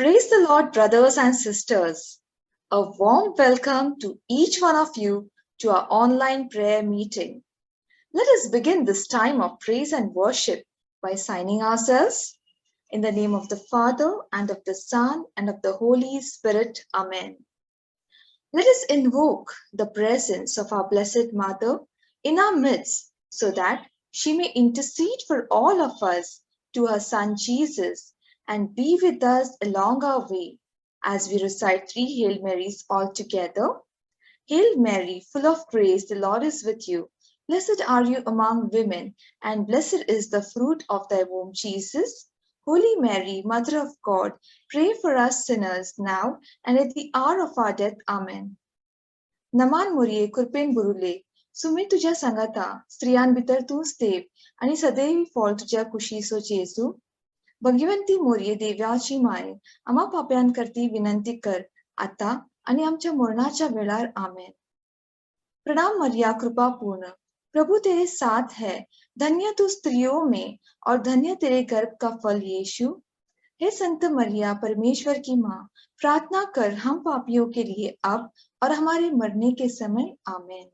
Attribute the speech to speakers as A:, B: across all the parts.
A: Praise the Lord, brothers and sisters. A warm welcome to each one of you to our online prayer meeting. Let us begin this time of praise and worship by signing ourselves. In the name of the Father, and of the Son, and of the Holy Spirit. Amen. Let us invoke the presence of our Blessed Mother in our midst so that she may intercede for all of us to her Son Jesus and be with us along our way as we recite three Hail Marys all together. Hail Mary, full of grace, the Lord is with you. Blessed are you among women, and blessed is the fruit of thy womb, Jesus. Holy Mary, Mother of God, pray for us sinners now and at the hour of our death. Amen. नमान मोरये कृपेन बुरुले Sumi तुझ्या संगता स्त्रियांभितर तूच देव आणि सदैव फळ तुझ्या कुशीसो जेजू भगवंती मोरये देवाची my आम्हा पाप्यांकरती विनंती कर आता आणि आमच्या मरणाच्या वेळार आमेन. प्रणाम मरिया कृपा पूर्ण प्रभु तेरे साथ है धन्य तू स्त्रियों में और धन्य तेरे गर्भ का फल यीशु. हे संत मरिया परमेश्वर की माँ प्रार्थना कर हम पापियों के लिए अब और हमारे मरने के समय आमेन.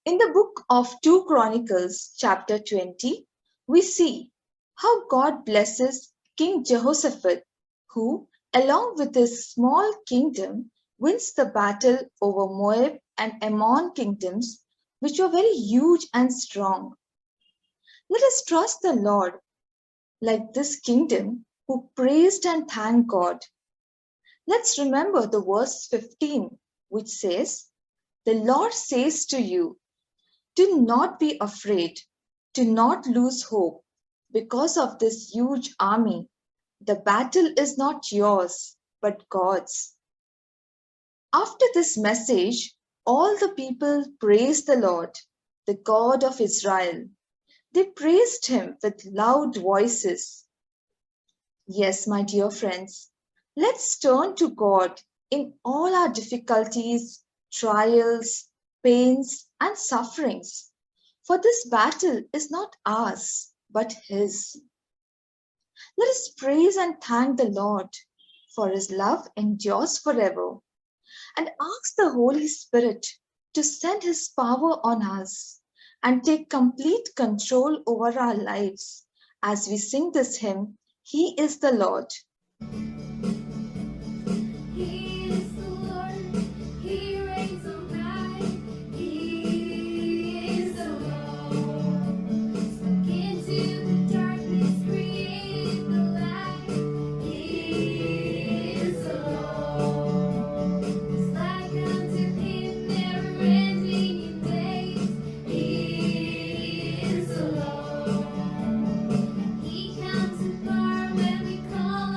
A: In the book of 2 Chronicles chapter 20 we see how God blesses King Jehoshaphat, who along with his small kingdom wins the battle over Moab and Ammon kingdoms, which were very huge and strong. Let us trust the Lord like this kingdom who praised and thanked God. Let's remember the verse 15, which says, "The Lord says to you, do not be afraid, do not lose hope, because of this huge army. The battle is not yours, but God's." After this message, all the people praised the Lord, the God of Israel. They praised him with loud voices. Yes, my dear friends, let's turn to God in all our difficulties, trials, pains, and sufferings. For this battle is not ours, but his. Let us praise and thank the Lord, for his love endures forever, and ask the Holy Spirit to send his power on us and take complete control over our lives as we sing this hymn, He is the Lord.
B: He is the Lord, He reigns on high, He is the Lord. Spoke into the darkness, create the light, He is the Lord. It's like unto Him, never ending in days, He is the Lord. He comes in power when we call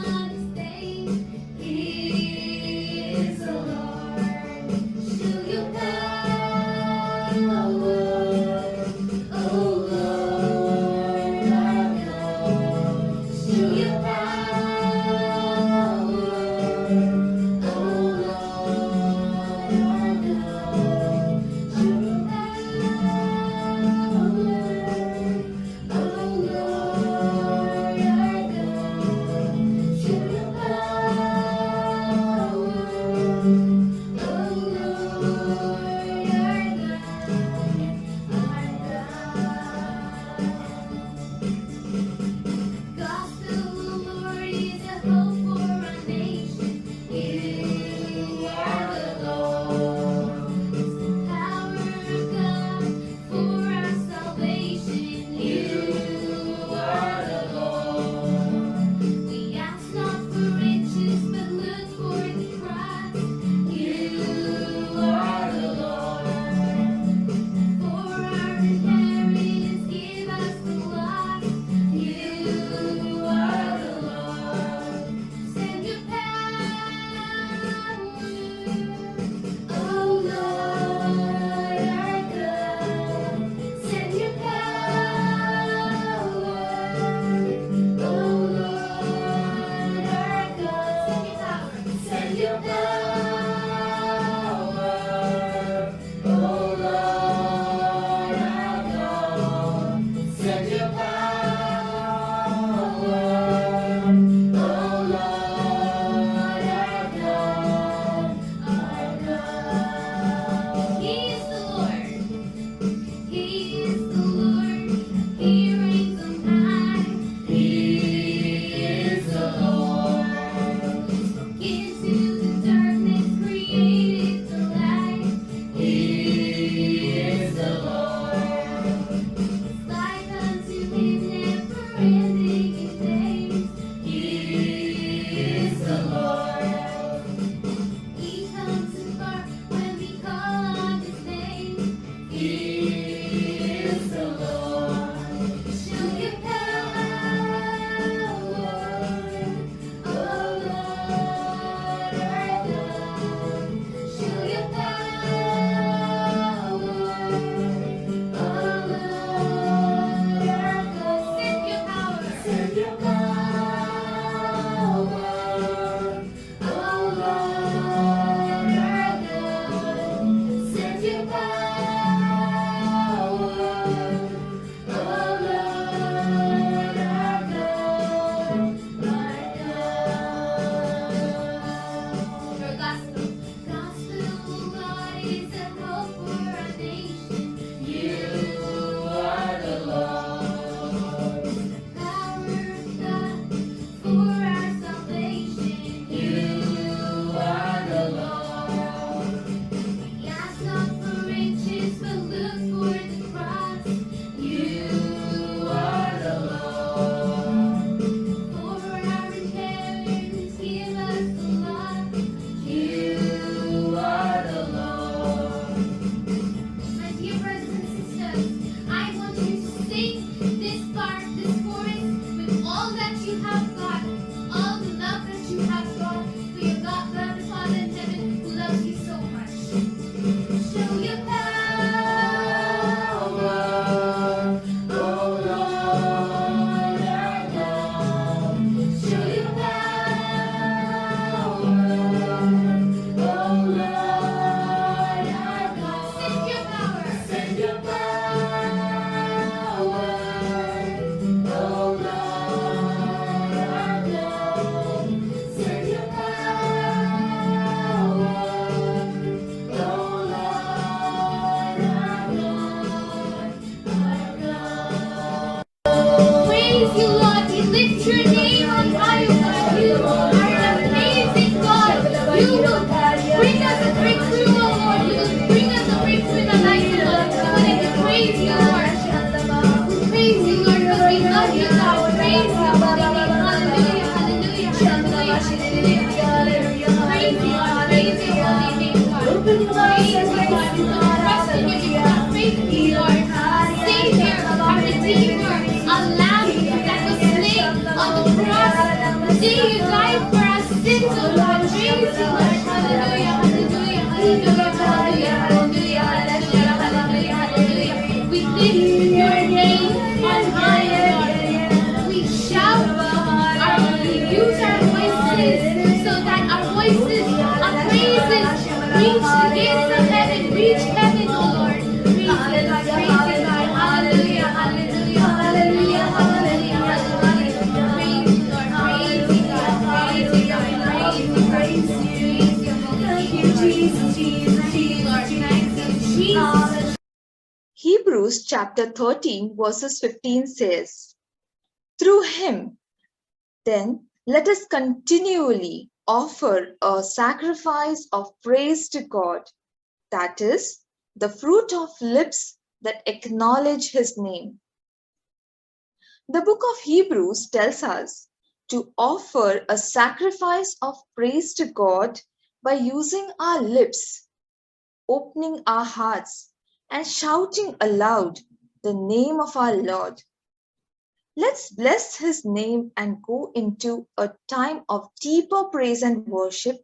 B: love you, God. Praise your holy name. Hallelujah, hallelujah, hallelujah, hallelujah. Praise you, Lord. Praise your holy name, God. Praise you, God. We put trust in you, God. Praise you, Lord. Savior, our Redeemer, a Lamb that was slain on the cross. The day you died for our sins, oh Lord. Praise you, Lord. Hallelujah, hallelujah, hallelujah, hallelujah, hallelujah, hallelujah, hallelujah. We lift your name on high, oh Lord. We shout, we use our voices so that our voices, our praises reach the gates of heaven, reach heaven, oh Lord. Praise you, God. Hallelujah, hallelujah, hallelujah, hallelujah, hallelujah. Praise you, Lord. Praise you, God. Praise you, God. Praise you, praise you. Thank you, Jesus, Jesus, Jesus, Lord. Thank you, Jesus.
A: Hebrews chapter 13 verses 15 says, "Through him, then, let us continually offer a sacrifice of praise to God, that is, the fruit of lips that acknowledge his name." The book of Hebrews tells us to offer a sacrifice of praise to God by using our lips, opening our hearts, and shouting aloud the name of our Lord. Let's bless his name and go into a time of deeper praise and worship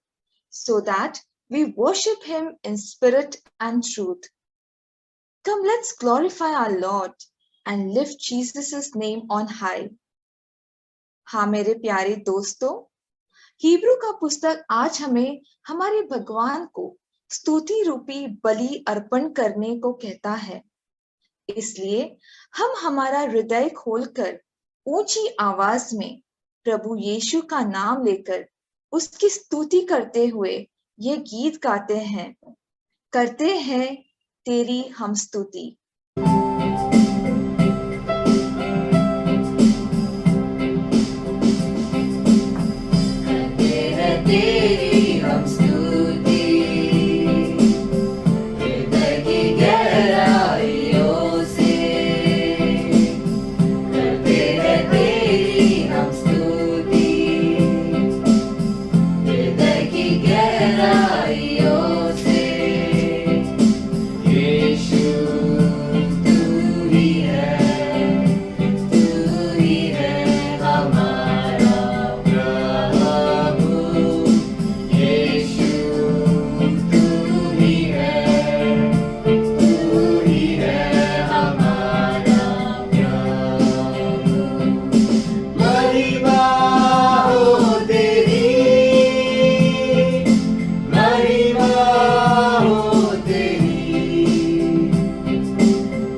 A: so that we worship him in spirit and truth. Come, let's glorify our Lord and lift Jesus' name on high. हाँ मेरे प्यारे दोस्तों, Hebrew का पुस्तक आज हमें हमारे भगवान को स्तुति रूपी बलि अर्पण करने को कहता है। इसलिए हम हमारा हृदय खोलकर ऊंची आवाज में प्रभु यीशु का नाम लेकर उसकी स्तुति करते हुए ये गीत गाते हैं, करते हैं तेरी हम स्तुति।
C: तेरी हम स्तुति हृदय की गहराइयों से, करते हैं तेरी हम स्तुति हृदय की गहराइयों से। यीशु तू ही है हमारा प्रभु। यीशु तू ही है हमारा प्रभु। महिमा हो तेरी, महिमा हो तेरी,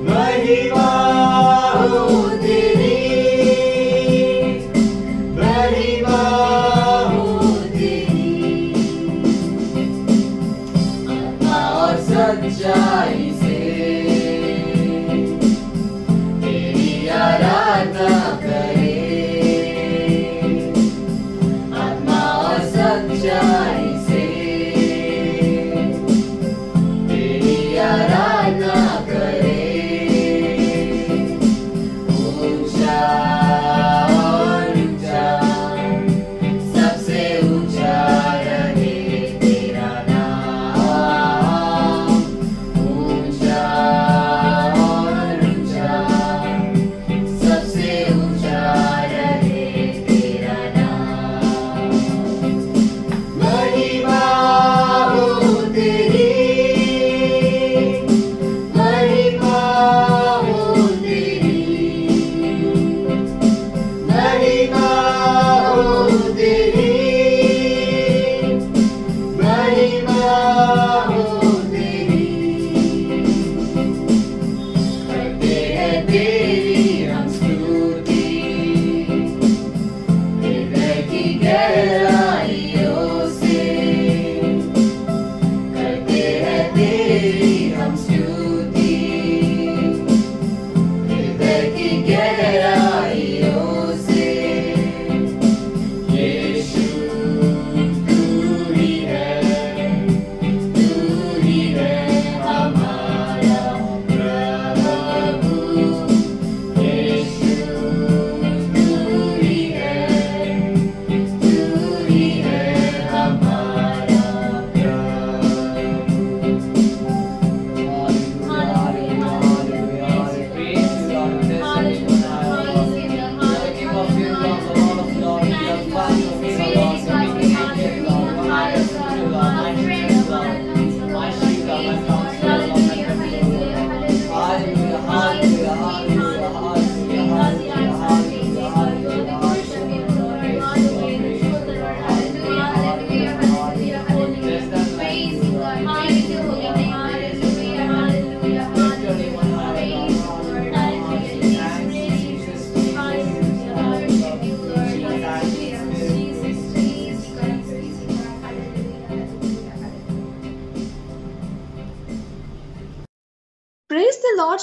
C: महिमा हो तेरी, महिमा हो तेरी। आत्मा और सच्चाई से तेरी आराधना करे, आत्मा और सच्चाई से तेरी आराधना करे। ऊंचा और ऊंचा, सबसे ऊंचा रहे तेरा नाम। ऊंचा और ऊंचा, सबसे ऊंचा रहे तेरा नाम। महिमा हो तेरी, महिमा हो तेरी,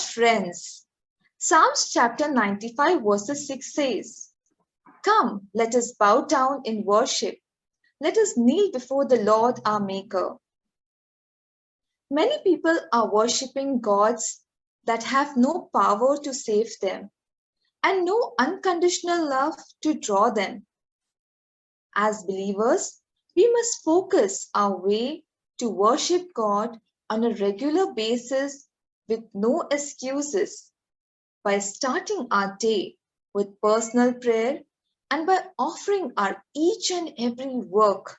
A: friends, Psalms chapter 95 verses 6 says, "Come, let us bow down in worship. Let us kneel before the Lord our Maker." Many people are worshipping gods that have no power to save them and no unconditional love to draw them. As believers, we must focus our way to worship God on a regular basis with no excuses by starting our day with personal prayer and by offering our each and every work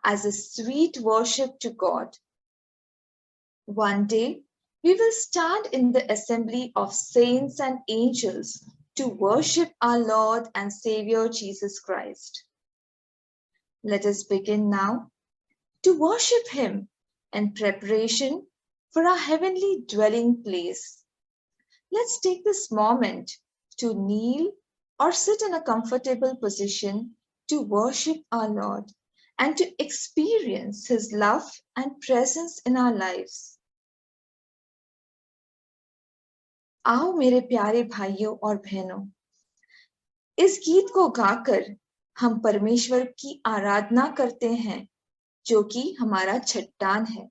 A: as a sweet worship to God. One day, we will stand in the assembly of saints and angels to worship our Lord and Savior Jesus Christ. Let us begin now to worship Him in preparation for our heavenly dwelling place. Let's take this moment to kneel or sit in a comfortable position to worship our Lord and to experience His love and presence in our lives. आओ मेरे प्यारे भाइयों और बहनों, इस गीत को गाकर हम परमेश्वर की आराधना करते हैं जो कि हमारा चट्टान है।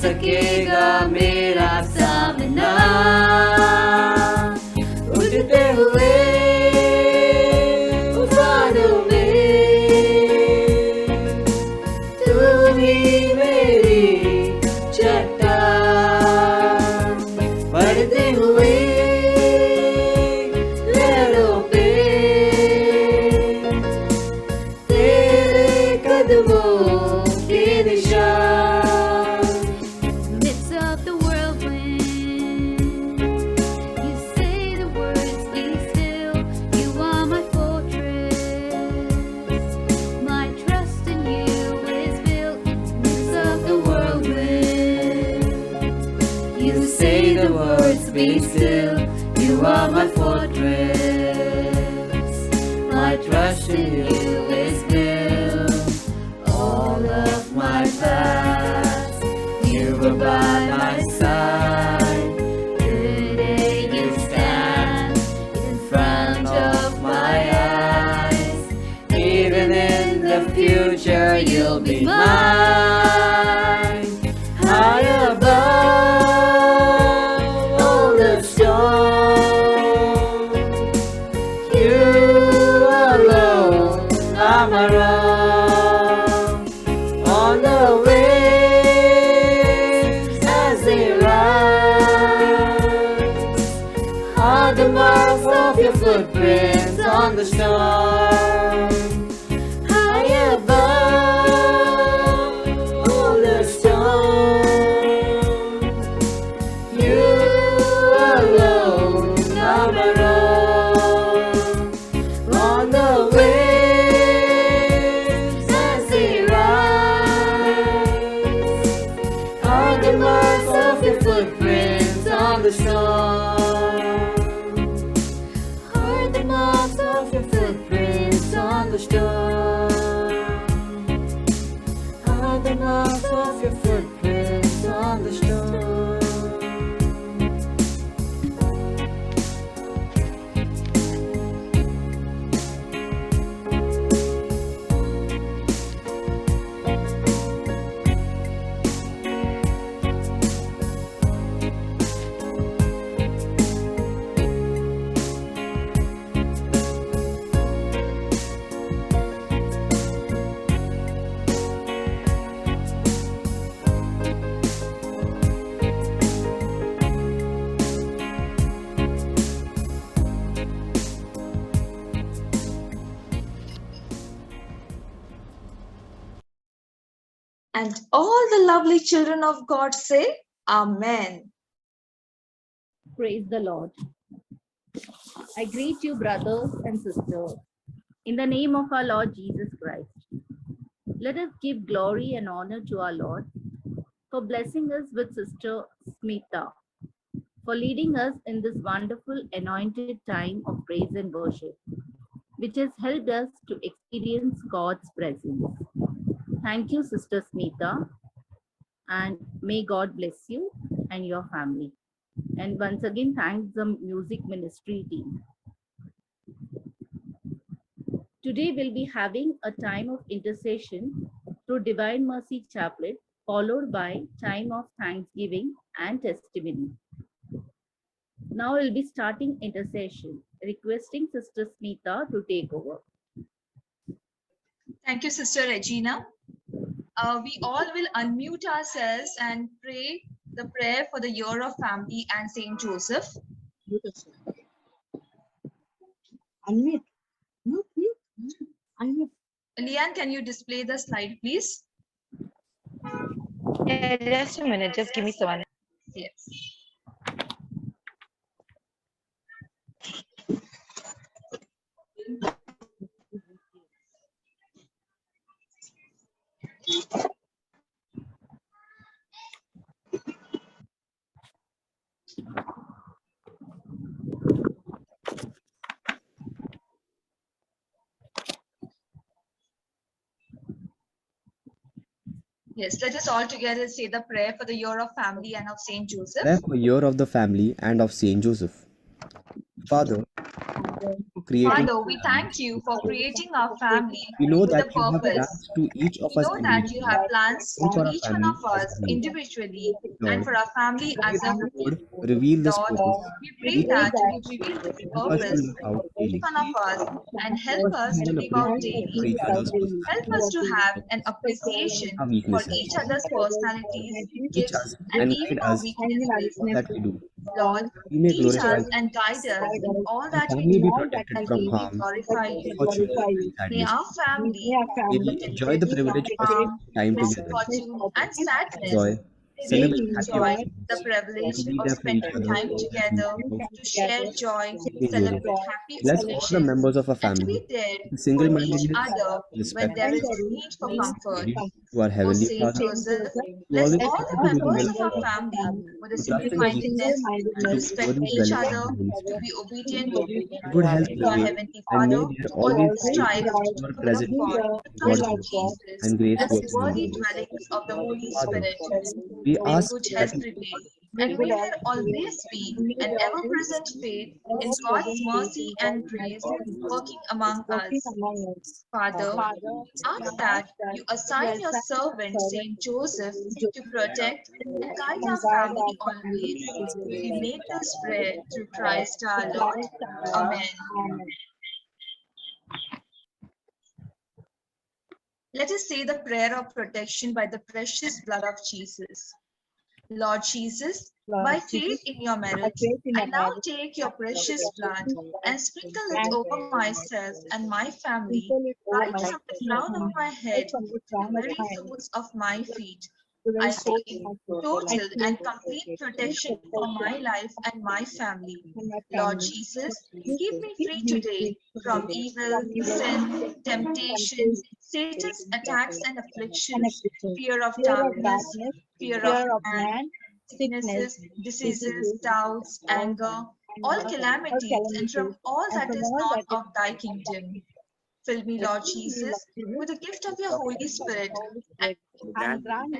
C: सकेगा मेरा सामना उड़ते हुए तूफानों में तू ही मेरी चट्टान बढ़ते हुए लहरों पे की दिशा
B: Midst of the whirlwind, you say the words, be still. You are my fortress. My trust in you is built. Midst of the whirlwind,
C: You say the words, be still. You are my fortress. My trust in you is built. All of my past, you were by my side. Today you stand in front of my eyes. Even in the future, you'll be mine. High above all the storm, you alone are my rock. On the waves as they rise, are the marks of your footprints on the storm. High above all the storm, you alone are my rock. On the waves as they rise, are the marks of your footprints on the storm. Are the marks of your footprints on the storm. Are the marks of your footprints on the storm.
A: And all the lovely children of God say, Amen.
B: Praise the Lord. I greet you, brothers and sisters, in the name of our Lord Jesus Christ. Let us give glory and honor to our Lord for blessing us with Sister Smita, for leading us in this wonderful anointed time of praise and worship, which has helped us to experience God's presence. Thank you, Sister Smita, and may God bless you and your family. And once again, thanks the music ministry team. Today we'll be having a time of intercession through Divine Mercy Chaplet, followed by time of thanksgiving and testimony. Now we'll be starting intercession, requesting Sister Smita to take over.
A: Thank you, Sister Regina. We all will unmute ourselves and pray the prayer for the Year of Family and Saint Joseph.
D: Unmute. Mute. Unmute.
A: Leanne, can you display the slide, please?
E: Yeah, just a minute. Just give me some.
A: Yes. Yes, let us all together say the prayer for the Year of Family and of Saint Joseph.
F: Prayer for Year of the Family and of Saint Joseph. Father, for creating
A: Father, we thank you for creating our family
F: we know
A: with a
F: that you have
A: purpose.
F: plans to each of
A: We
F: us
A: know that you have
F: individually
A: plans
F: and
A: to
F: for our
A: each one
F: family
A: of us
F: as well.
A: individually and
F: Lord,
A: for our family as a
F: the
A: whole.
F: Lord, reveal this
A: Lord,
F: purpose.
A: we pray that you would reveal this
F: Help us to
A: purpose
F: live out
A: to each
F: daily.
A: one of us and help
F: Help us
A: us
F: to
A: to
F: have an
A: live out
F: appreciation for
A: daily.
F: each other's
A: Help us to
F: personalities,
A: have an appreciation
F: our
A: for
F: weaknesses.
A: each other's personalities,
F: Teach
A: gifts,
F: us
A: and
F: and
A: even
F: guide
A: our
F: us
A: weaknesses.
F: that we do.
A: Lord,
F: We may
A: teach
F: glorify
A: us and guide us in all
F: and
A: that we
F: family be
A: do,
F: protected
A: that
F: from
A: we may
F: harm,
A: glorify you.
F: fortune, and
A: May
F: sadness.
A: our family
F: May
A: be
F: we enjoy the
A: protected from
F: privilege of
A: harm,
F: time together,
A: misfortune, and sadness.
F: joy,
A: May we
F: celebrate happy
A: enjoy the
F: occasions,
A: privilege
F: and be
A: of
F: there for each
A: spending
F: other
A: time
F: as we
A: together
F: grow
A: to share joy,
F: in Joseph.
A: celebrate happy
F: Bless all the
A: occasions,
F: members of our
A: and to
F: family
A: be there
F: with
A: for each
F: single-mindedness,
A: other when
F: respect,
A: there is need for
F: and
A: comfort.
F: obedience to our
A: O
F: Heavenly
A: Saint
F: Father,
A: Joseph,
F: to
A: bless
F: always
A: all
F: strive
A: the
F: to do the
A: members
F: will
A: of
F: of
A: our
F: God,
A: family with a
F: to trust in Jesus,
A: single-mindedness,
F: and
A: to
F: to be
A: respect
F: worthy
A: each
F: dwellers of
A: other,
F: the Holy
A: to
F: Spirit.
A: be obedient
F: Good health
A: to our
F: prevail,
A: Heavenly
F: and may
A: Father,
F: there
A: to
F: always
A: always
F: be
A: strive to do
F: your
A: the will of
F: presence,
A: God,
F: God's
A: trust in
F: goodness,
A: Jesus
F: and grace
A: as the
F: towards
A: worthy
F: humanity.
A: dwellings of the Holy
F: Father,
A: Spirit.
F: we
A: May
F: ask
A: good
F: that
A: health prevail, and may there always be an ever-present faith in God's mercy and grace working among us. Father, ask that you assign your servant Saint Joseph to protect and guide our family always. We make this prayer through Christ our Lord. Amen. Let us say the prayer of protection by the precious blood of Jesus. Lord Jesus, by faith in your merits, I now take your precious blood and sprinkle it over myself and my family, right from the crown of my head to the very soles of my feet. I claim total and complete protection for my life and my family. Lord Jesus, keep me free today from evil, sin, temptation, Satan's attacks and afflictions, fear of darkness, fear of man, sicknesses, diseases, doubts, anger, all calamities, and from all that is not of thy kingdom. Fill me, Lord Jesus, with the gift of your Holy Spirit and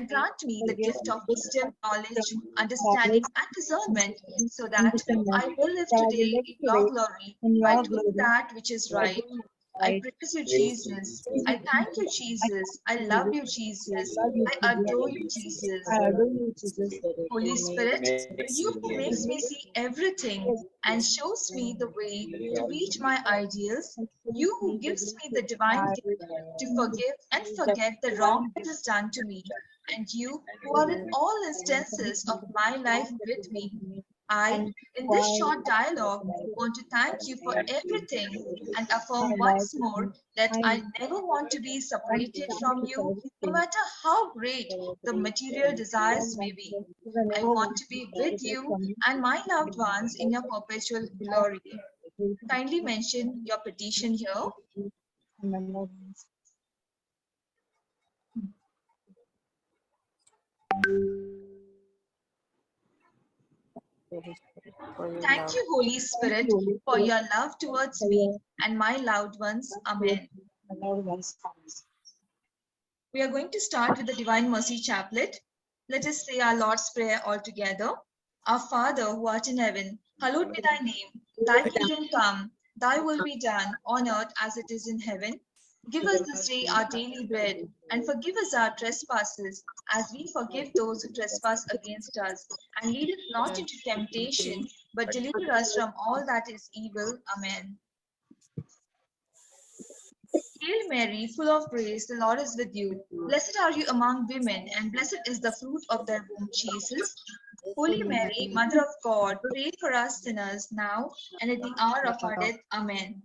A: grant me the gift of wisdom, knowledge, understanding, and discernment so that I will live today in your glory by doing that which is right. I praise you, Jesus. I thank you, Jesus. I love you, Jesus. I adore you, Jesus. Holy Spirit, you who makes me see everything and shows me the way to reach my ideals, you who gives me the divine gift to forgive and forget the wrong that is done to me, and you who are in all instances of my life with me. I, in this short dialogue, want to thank you for everything and affirm once more that I never want to be separated from you, no matter how great the material desires may be. I want to be with you and my loved ones in your perpetual glory. Kindly mention your petition here. Thank you, Holy Spirit, for your love towards me and my loved ones. Amen. We are going to start with the Divine Mercy Chaplet. Let us say our Lord's Prayer all together. Our Father, who art in heaven, hallowed be thy name. Thy kingdom come, thy will be done on earth as it is in heaven. Give us this day our daily bread, and forgive us our trespasses, as we forgive those who trespass against us. And lead us not into temptation, but deliver us from all that is evil. Amen. Hail Mary, full of grace, the Lord is with you. Blessed are you among women, and blessed is the fruit of thy womb, Jesus. Holy Mary, Mother of God, pray for us sinners now and at the hour of our death. Amen.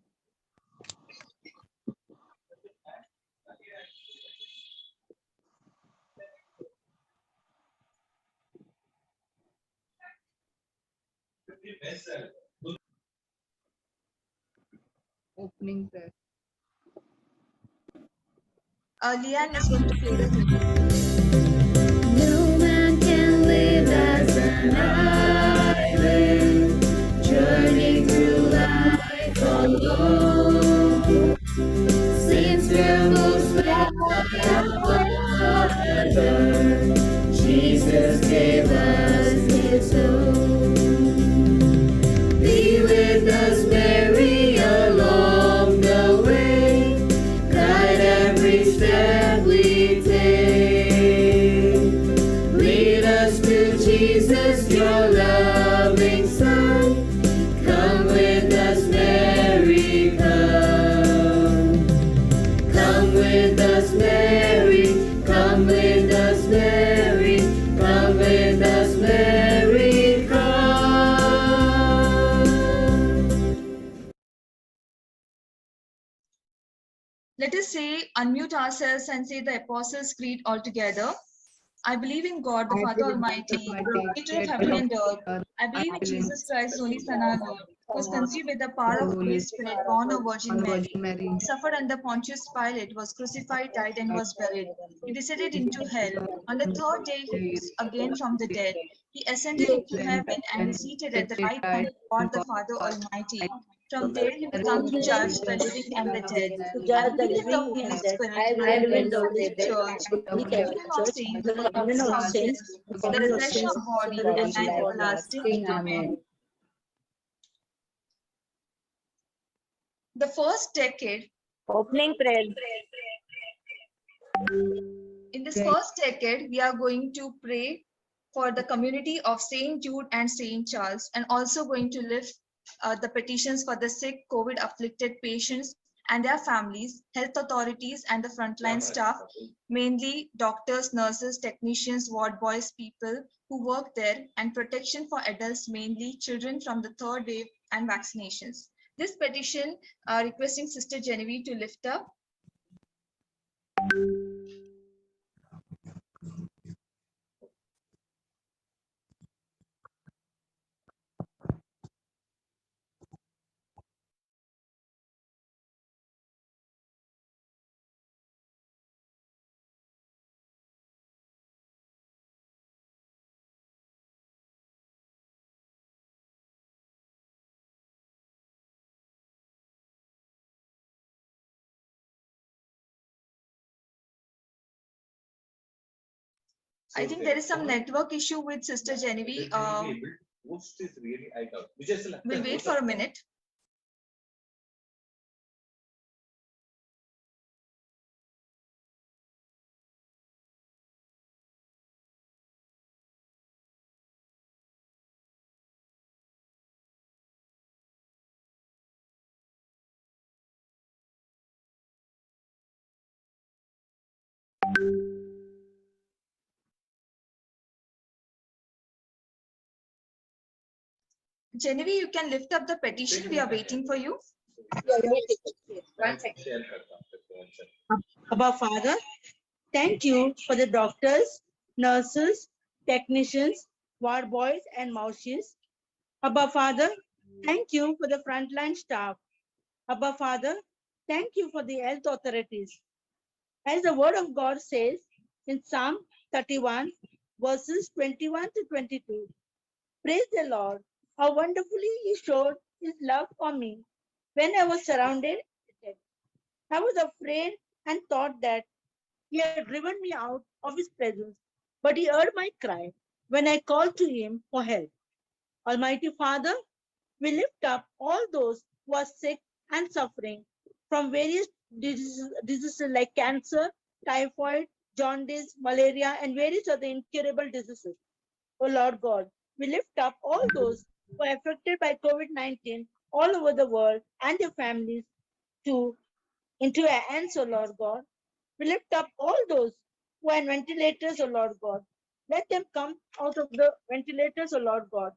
D: Opening prayer.
A: Leanne is going to play the hymn.
C: No man can live as an island, journeying through life alone. Since we're most Father, Jesus gave us his own. Be with us, Mary, along the way. Guide every step we take. Lead us to Jesus, your loving Son. Come with us, Mary, come. Come with us, Mary. Come with us, Mary. Come with us,
A: say, unmute ourselves and say the Apostles' Creed all together. I believe in God, the Father Almighty, creator of heaven and earth. I believe in Jesus Christ, the only Son, our Lord, who was conceived with the power of the Holy Spirit, born of Virgin Mary, suffered under Pontius Pilate, was crucified, died, and was buried. He descended into hell. On the third day, he rose again from the dead. He ascended into heaven and is seated at the right hand of God, the Father Almighty. From there, he will come to judge the living and the dead. I believe in the Holy Spirit. I believe in the Holy Church, the communion of saints, the forgiveness of sins, the resurrection of body, and life everlasting. Amen. The first decade.
E: Opening prayer.
A: In this first decade, we are going to pray for the community of St. Jude and St. Charles, and also going to lift the petitions for the sick, COVID-afflicted patients and their families, health authorities, and the frontline staff, mainly doctors, nurses, technicians, ward boys, people who work there, and protection for adults, mainly children from the third wave, and vaccinations. This petition requesting Sister Genevieve to lift up. I think there is some network issue with Sister Genevieve. We'll wait for a minute. Genevieve, you can lift up the petition. We are waiting for you.
G: Abba Father, thank you for the doctors, nurses, technicians, ward boys, and mouses. Abba Father, thank you for the frontline staff. Abba Father, thank you for the health authorities. As the word of God says in Psalm 31, verses 21 to 22, praise the Lord, how wonderfully He showed His love for me when I was surrounded. I was afraid and thought that He had driven me out of His presence, but He heard my cry when I called to Him for help. Almighty Father, we lift up all those who are sick and suffering from various diseases like cancer, typhoid, jaundice, malaria, and various other incurable diseases. Oh Lord God, we lift up all those who are affected by COVID-19 all over the world and their families into your hands, O Lord God. We lift up all those who are on ventilators, O Lord God. Let them come out of the ventilators, O Lord God.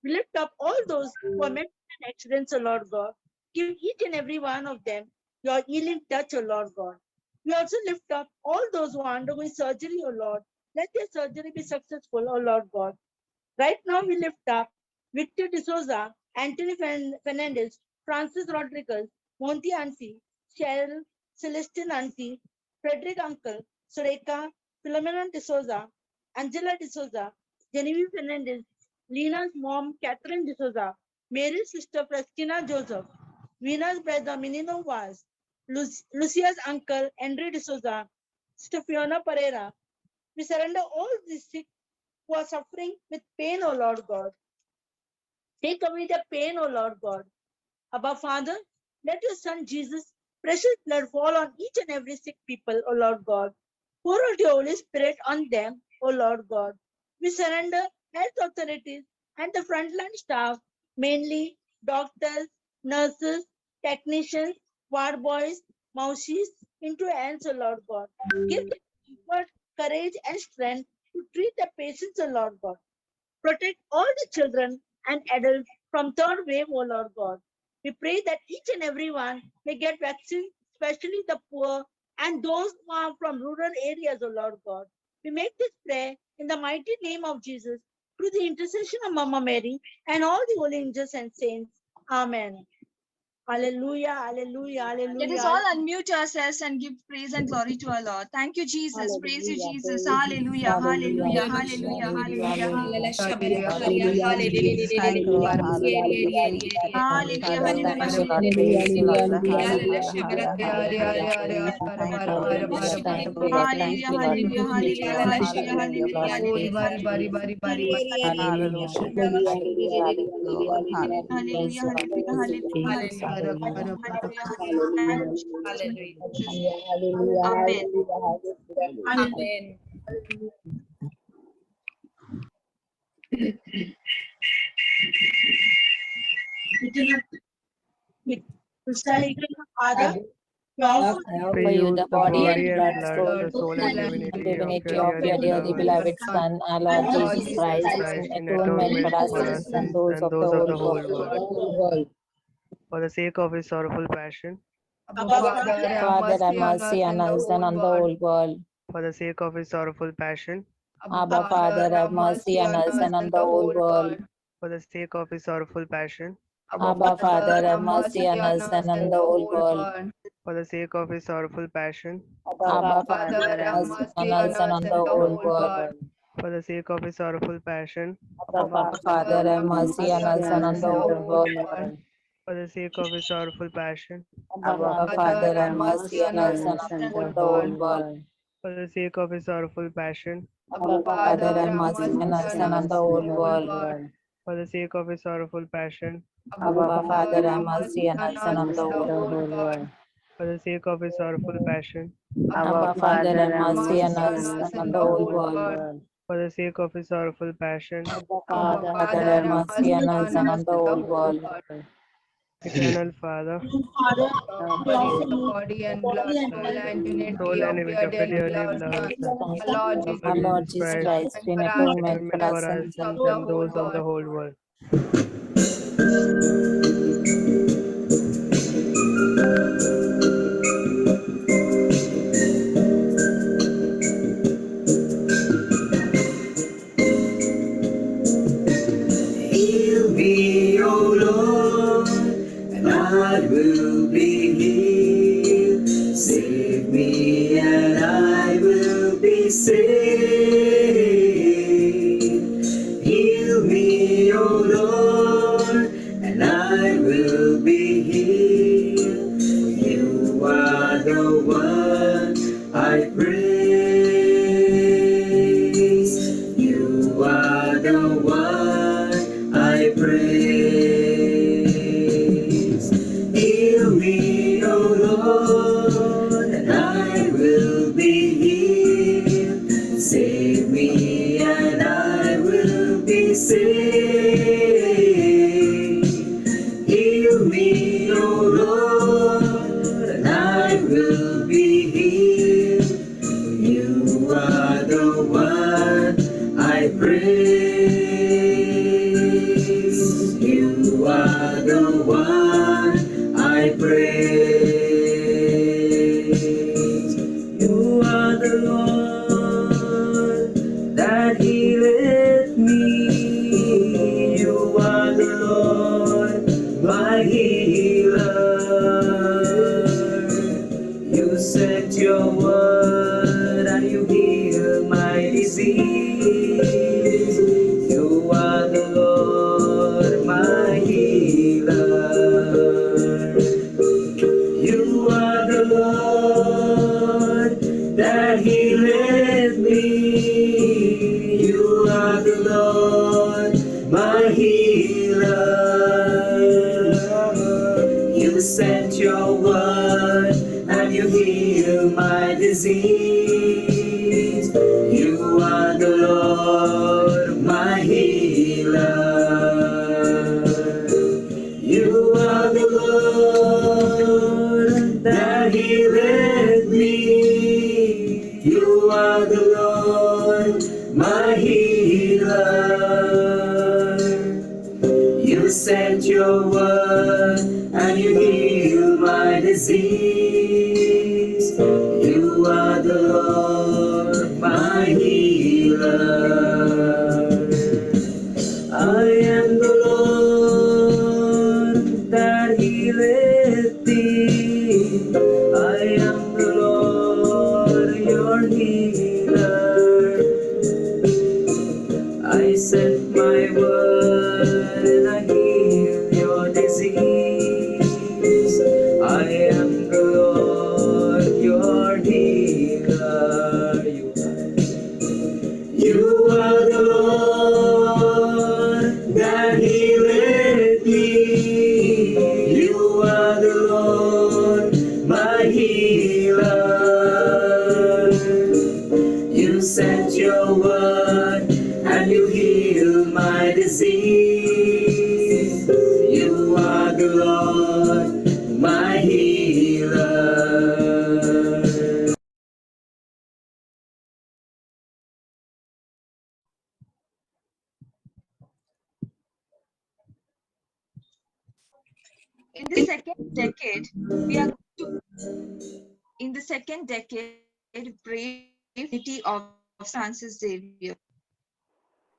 G: We lift up all those who are met in accidents, O Lord God. Give each and every one of them your healing touch, O Lord God. We also lift up all those who are undergoing surgery, O Lord. Let their surgery be successful, O Lord God. Right now, we lift up Victor D'Souza, Anthony Fernandez, Francis Rodriguez, Monty Auntie, Cheryl, Celestine Auntie, Frederick Uncle, Sureka, Philomena D'Souza, Angela D'Souza, Genevieve Fernandez, Lena's mom, Catherine D'Souza, Mary's sister, Christina Joseph, Vina's brother, Menino Vaz, Lucia's uncle, Henry D'Souza, Sister Fiona Pereira. We surrender all these sick who are suffering with pain, O Lord God. Take away the pain, O Lord God. Abba Father, let your Son Jesus' precious blood fall on each and every sick people, O Lord God. Pour out your Holy Spirit on them, O Lord God. We surrender health authorities and the frontline staff, mainly doctors, nurses, technicians, ward boys, mouses, into your hands, O Lord God. Give them comfort, courage, and strength to treat the patients, O Lord God. Protect all the children and adults from third wave, O Lord God. We pray that each and every one may get vaccine, especially the poor and those who are from rural areas, O Lord God. We make this prayer in the mighty name of Jesus, through the intercession of Mama Mary and all the holy angels and saints. Amen. Hallelujah, hallelujah, hallelujah.
A: Let us all unmute ourselves and give praise and glory to our Lord. Thank you, Jesus. Praise you, Jesus. Hallelujah, hallelujah, hallelujah, hallelujah.
E: Hallelujah,
A: Hallelujah,
E: Father, thank you, Lord.
A: hallelujah.
E: Praise you, Lord. Hallelujah, hallelujah. Thank you, Lord Jesus. Thank you, Lord. Thank
A: Hallelujah,
E: you, Lord.
A: hallelujah, hallelujah, hallelujah,
E: Hallelujah, Lord.
A: hallelujah.
E: Praise you, Jesus. Hallelujah. Hallelujah, Lord. Hallelujah.
A: Hallelujah,
E: Praise you, Lord.
A: hallelujah,
E: Praise you,
A: hallelujah,
E: Jesus.
A: hallelujah.
E: Hallelujah.
A: Hallelujah, hallelujah. Thank you, Jesus. Thank you, Jesus. Amen.
G: Amen. Father, we offer
E: I offer you the body and blood, soul,
C: the soul and
E: and
C: divinity
E: divinity
C: of
E: of
C: your
E: your
C: dearly
E: dearly
C: beloved
E: beloved Son, our
G: and
E: Lord
G: Lord
E: Jesus
G: Jesus
E: Christ,
C: Christ
E: in
C: in
E: atonement for our
C: for our
E: sins and
C: sins
E: those
C: and
E: of the
C: those of the
E: whole
C: whole
E: world.
C: world. For the sake of his sorrowful passion,
E: Father, have mercy on us and on the whole world.
C: for the sake of his sorrowful passion,
E: Abba, Father, have mercy on us and on the whole world.
C: for the sake of his sorrowful passion,
E: Abba, Father, have mercy on us and on the whole world.
C: for the sake of his sorrowful passion,
E: Abba, Father, have mercy on us and on the whole world.
C: for the sake of his sorrowful passion,
E: Abba, Father, have mercy on us and on the whole world.
C: for the sake of his sorrowful passion,
E: Abba, Father, have mercy on us and on the whole world.
C: for the sake of his sorrowful passion,
E: Abba, Father, have mercy on us and on the whole world.
C: for the sake of his sorrowful passion,
E: Abba, Father, have mercy on us and on the whole world.
C: for the sake of his sorrowful passion,
E: Abba, Father, have mercy on us and on the whole world.
C: for the sake of his sorrowful passion,
E: Abba, Father, have mercy on us and on the whole world.
C: eternal Father,
G: Father, we offer you
D: Body and
G: the body
D: blood,
G: and
D: soul
G: blood
D: and
C: soul
D: divinity
C: and
D: of
C: divinity
D: your
C: of your
D: dearly
C: dearly
D: beloved
C: beloved
D: Son,
C: Son,
D: our Lord
C: our
D: Jesus
E: Our
C: Lord
E: Lord
C: Jesus
E: Jesus
C: Christ,
E: Christ, in
D: for our
E: atonement
C: atonement
E: for our
C: for our
E: sins and
C: sins
D: the
C: and
E: those
C: those
D: whole
C: of the
D: world.
C: whole world.
H: Heal me, O Lord, and I will be healed. Save me, and I will be saved. Heal me, O Lord, and I will be healed. You are the one I praise. You are the one I praise. Heal me, O Lord, and I will be healed. Save me, and I will be saved. Heal me, O Lord, and I will be healed. You are the one I praise. You are the one I praise. You are the Lord that healeth me. You are the Lord, my healer. You sent your word and you heal my disease. You are the Lord, my healer. You are the Lord that healeth me. You are the Lord, my healer. You sent your word and you heal my disease. You are the Lord, my healer. You are the Lord that healeth me. You are the Lord, my healer. You sent your word and you heal my disease. You healer. I am the Lord that healeth thee. I am the Lord your healer. I sent my word and I heal your disease. I am the Lord your healer. You are the Lord that healeth me. You are the Lord my healer. You sent your word and you heal my disease. You are the Lord my healer.
A: In the second decade, we are brave unity of Francis Xavier.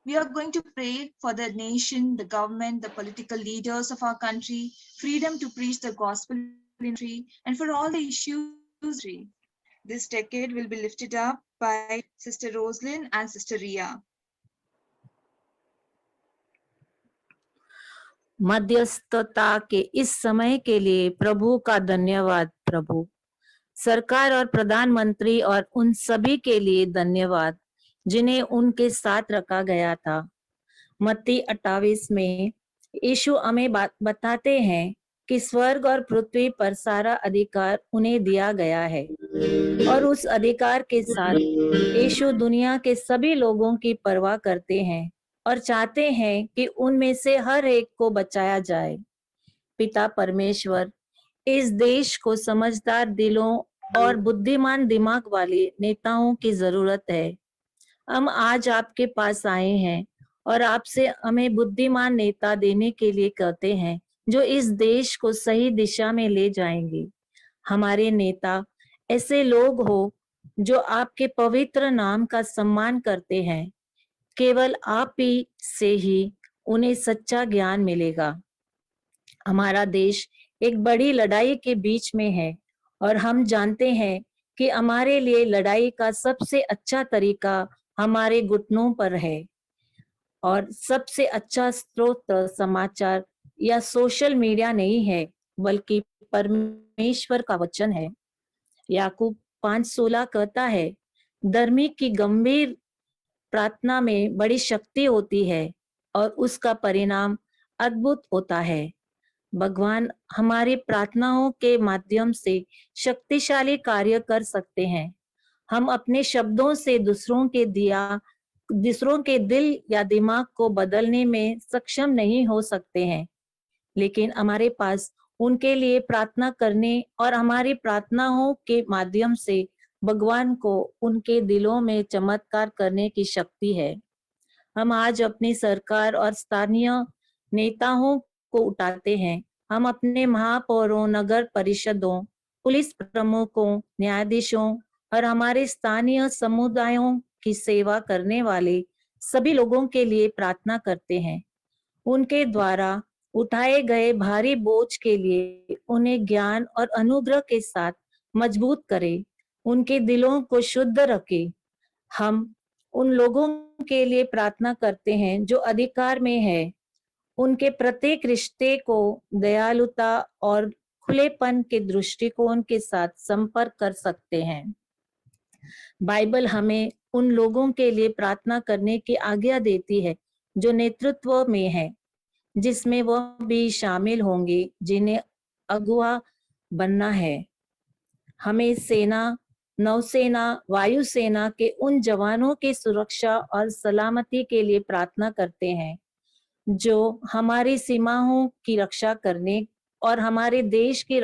A: We are going to pray for the nation, the government, the political leaders of our country, freedom to preach the gospel in our country, and for all the issues. This decade will be lifted up by Sister Rosalind and Sister Ria.
E: मध्यस्थता के इस समय के लिए प्रभु का धन्यवाद। प्रभु, सरकार और प्रधानमंत्री और उन सभी के लिए धन्यवाद जिन्हें उनके साथ रखा गया था। मत्ती 28 में यीशु हमें बताते हैं कि स्वर्ग और पृथ्वी पर सारा अधिकार उन्हें दिया गया है और उस अधिकार के साथ यीशु दुनिया के सभी लोगों की परवाह करते हैं और चाहते हैं कि उनमें से हर एक को बचाया जाए। पिता परमेश्वर, इस देश को समझदार दिलों और बुद्धिमान दिमाग वाले नेताओं की जरूरत है। हम आज आपके पास आए हैं और आपसे हमें बुद्धिमान नेता देने के लिए कहते हैं जो इस देश को सही दिशा में ले जाएंगे। हमारे नेता ऐसे लोग हो जो आपके पवित्र नाम का सम्मान करते हैं। केवल आप ही से ही उन्हें सच्चा ज्ञान मिलेगा। हमारा देश एक बड़ी लड़ाई के बीच में है और हम जानते हैं कि हमारे लिए लड़ाई का सबसे अच्छा तरीका हमारे घुटनों पर है और सबसे अच्छा स्रोत समाचार या सोशल मीडिया नहीं है बल्कि परमेश्वर का वचन है। याकूब 5:16 कहता है, धर्मी की गंभीर प्रार्थना में बड़ी शक्ति होती है और उसका परिणाम अद्भुत होता है। भगवान हमारी प्रार्थनाओं के माध्यम से शक्तिशाली कार्य कर सकते हैं। हम अपने शब्दों से दूसरों के दिल या दिमाग को बदलने में सक्षम नहीं हो सकते हैं, लेकिन हमारे पास उनके लिए प्रार्थना करने और हमारी प्रार्थनाओं के माध्यम से भगवान को उनके दिलों में चमत्कार करने की शक्ति है। हम आज अपनी सरकार और स्थानीय नेताओं को उठाते हैं। हम अपने महापौरों, नगर परिषदों, पुलिस प्रमुखों, न्यायाधीशों और हमारे स्थानीय समुदायों की सेवा करने वाले सभी लोगों के लिए प्रार्थना करते हैं। उनके द्वारा उठाए गए भारी बोझ के लिए उन्हें ज्ञान और अनुग्रह के साथ मजबूत करे, उनके दिलों को शुद्ध रखे। हम उन लोगों के लिए प्रार्थना करते हैं जो अधिकार में है, उनके प्रत्येक रिश्ते को दयालुता और खुलेपन के दृष्टिकोण के साथ संपर्क कर सकते हैं। बाइबल हमें उन लोगों के लिए प्रार्थना करने की आज्ञा देती है जो नेतृत्व में है, जिसमें वह भी शामिल होंगे जिन्हें अगुवा बनना है। हमें सेना, नौसेना, वायुसेना के उन जवानों की सुरक्षा और सलामती के लिए प्रार्थना करते हैं जो हमारी सीमाओं की रक्षा करने और हमारे देश की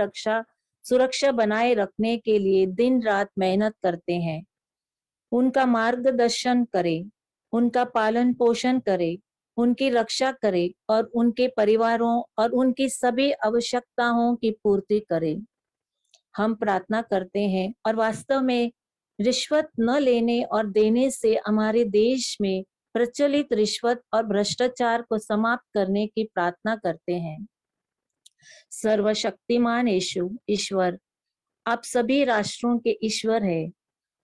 E: सुरक्षा बनाए रखने के लिए दिन रात मेहनत करते हैं। उनका मार्गदर्शन करें, उनका पालन पोषण करें, उनकी रक्षा करें और उनके परिवारों और उनकी सभी आवश्यकताओं की पूर्ति करें। हम प्रार्थना करते हैं और वास्तव में रिश्वत न लेने और देने से हमारे देश में प्रचलित रिश्वत और भ्रष्टाचार को समाप्त करने की प्रार्थना करते हैं। सर्वशक्तिमान यीशु ईश्वर, आप सभी राष्ट्रों के ईश्वर है।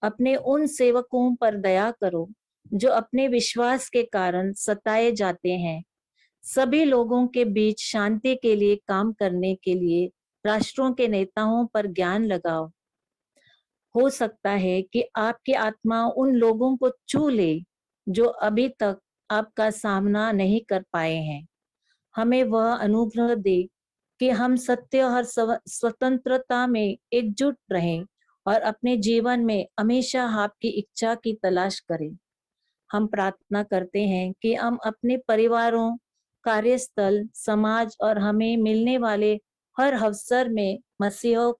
E: अपने उन सेवकों पर दया करो जो अपने विश्वास के कारण सताए जाते हैं। सभी लोगों के बीच शांति के लिए काम करने के लिए राष्ट्रों के नेताओं पर ज्ञान लगाओ। हो सकता है कि आपकी आत्मा उन लोगों को छू ले जो अभी तक आपका सामना नहीं कर पाए हैं। हमें वह अनुग्रह दे कि हम सत्य और स्वतंत्रता में एकजुट रहें और अपने जीवन में हमेशा आपकी इच्छा की तलाश करें। हम प्रार्थना करते हैं कि हम अपने परिवारों, कार्यस्थल, समाज और हमें मिलने वाले हर अवसर में मसीह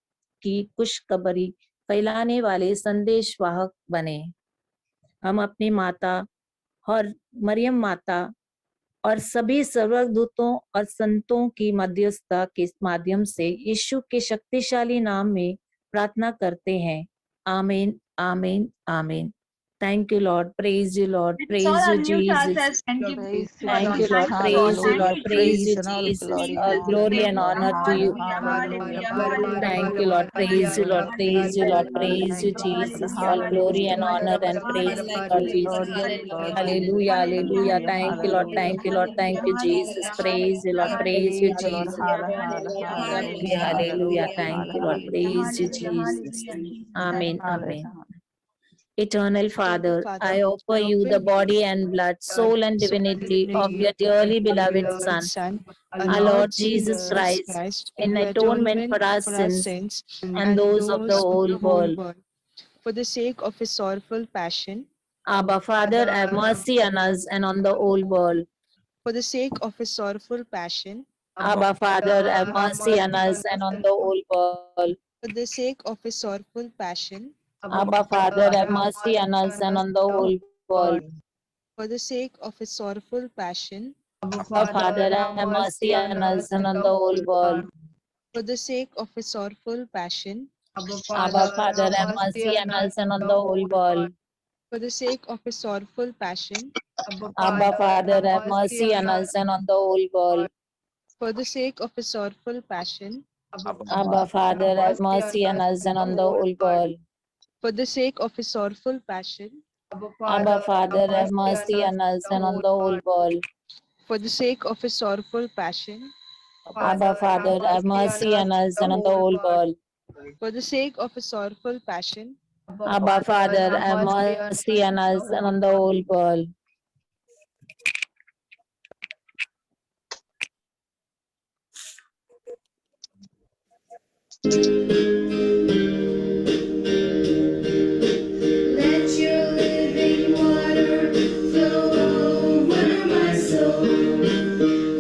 E: की खुशखबरी फैलाने वाले संदेशवाहक बने। हम अपनी माता और मरियम माता और सभी स्वर्गदूतों और संतों की मध्यस्थता के माध्यम से यीशु के शक्तिशाली नाम में प्रार्थना करते हैं। आमीन, आमीन, आमीन। Thank you, Lord. Praise you, Lord.
B: Let's all
E: Praise you,
B: unmute
E: Jesus.
B: ourselves and give
D: Praise
B: praise
D: you,
B: to our
E: Thank
B: Lord.
E: you, Lord.
B: Thank you,
E: Praise
B: Lord.
E: you,
B: Thank
E: Lord.
B: you,
E: Praise you,
B: Jesus.
D: and all
E: Jesus.
D: glory
E: All
D: and
B: Praise
E: glory
B: the
E: and
B: Lord.
E: honor to you.
B: Hallelujah, hallelujah,
E: Thank you, Lord.
B: hallelujah,
E: Praise you, Lord. Praise you, Lord. Praise you,
B: hallelujah,
E: Jesus.
B: hallelujah,
E: All glory and honor
B: hallelujah,
E: and praise, Lord
B: hallelujah,
E: Jesus.
B: hallelujah,
E: Hallelujah, hallelujah.
B: hallelujah,
E: Thank you, Lord.
B: hallelujah,
E: Thank you, Lord. Thank you, Jesus. Praise you, Lord. Praise you, Jesus. Hallelujah, hallelujah. Thank you, Lord. Praise you, Jesus. Amen, amen. Eternal Father, I offer you the body and blood, soul and divinity of your dearly beloved Son, our Lord Jesus Christ, in atonement for our sins and those of the whole world.
I: For the sake of his sorrowful passion,
E: Abba, Father, have mercy on us and on the whole world.
I: for the sake of his sorrowful passion,
E: Abba, Father, have mercy on us and on the whole world.
I: for the sake of his sorrowful passion,
E: Abba, Father, have mercy on us and on the whole world.
I: for the sake of his sorrowful passion,
E: Abba, Father, have mercy on us and on the whole world.
I: for the sake of his sorrowful passion,
E: Abba, Father, have mercy on us and on the whole world.
I: for the sake of his sorrowful passion,
E: Abba, Father, have mercy on us and on the whole world.
I: for the sake of his sorrowful passion,
E: Abba, Father, have mercy on us and on the whole world.
I: for the sake of his sorrowful passion,
E: Abba, Father, have mercy on us and on the whole world.
I: for the sake of his sorrowful passion,
E: Abba, Father, have mercy on us and on the whole world.
I: for the sake of his sorrowful passion,
E: Abba, Father, have mercy on us and on the whole world.
B: Let your living water flow over my soul.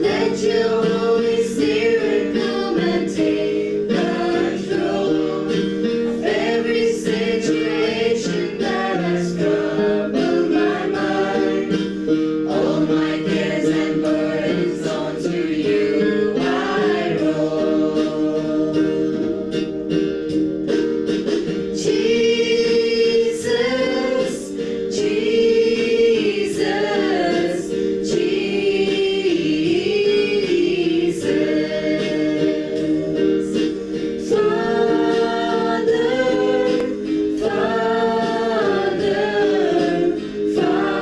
B: Let your Holy Spirit come and take control of every situation that has troubled my mind. All my cares and burdens onto you I roll. Jesus, Jesus, Jesus. Father, Father, Father.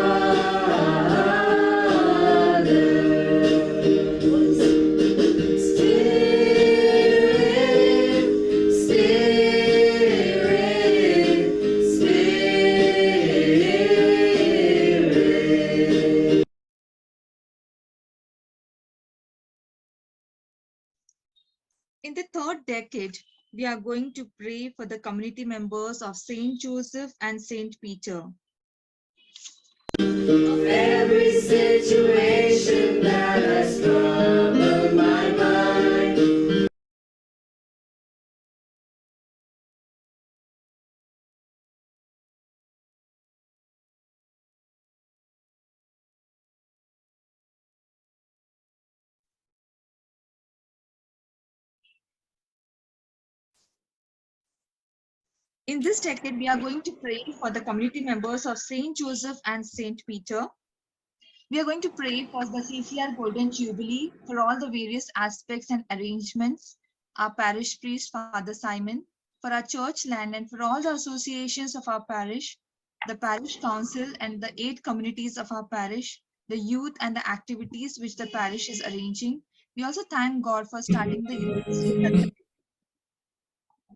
B: Spirit, Spirit, Spirit.
A: In the third decade, we are going to pray for the community members of Saint Joseph and Saint Peter.
B: Every situation that has troubled my mind.
A: In this decade, we are going to pray for the community members of Saint Joseph and Saint Peter. We are going to pray for the CCR Golden Jubilee, for all the various aspects and arrangements, our parish priest, Father Simon, for our church land, and for all the associations of our parish, the parish council and the 8 communities of our parish, the youth and the activities which the parish is arranging. We also thank God for starting the university.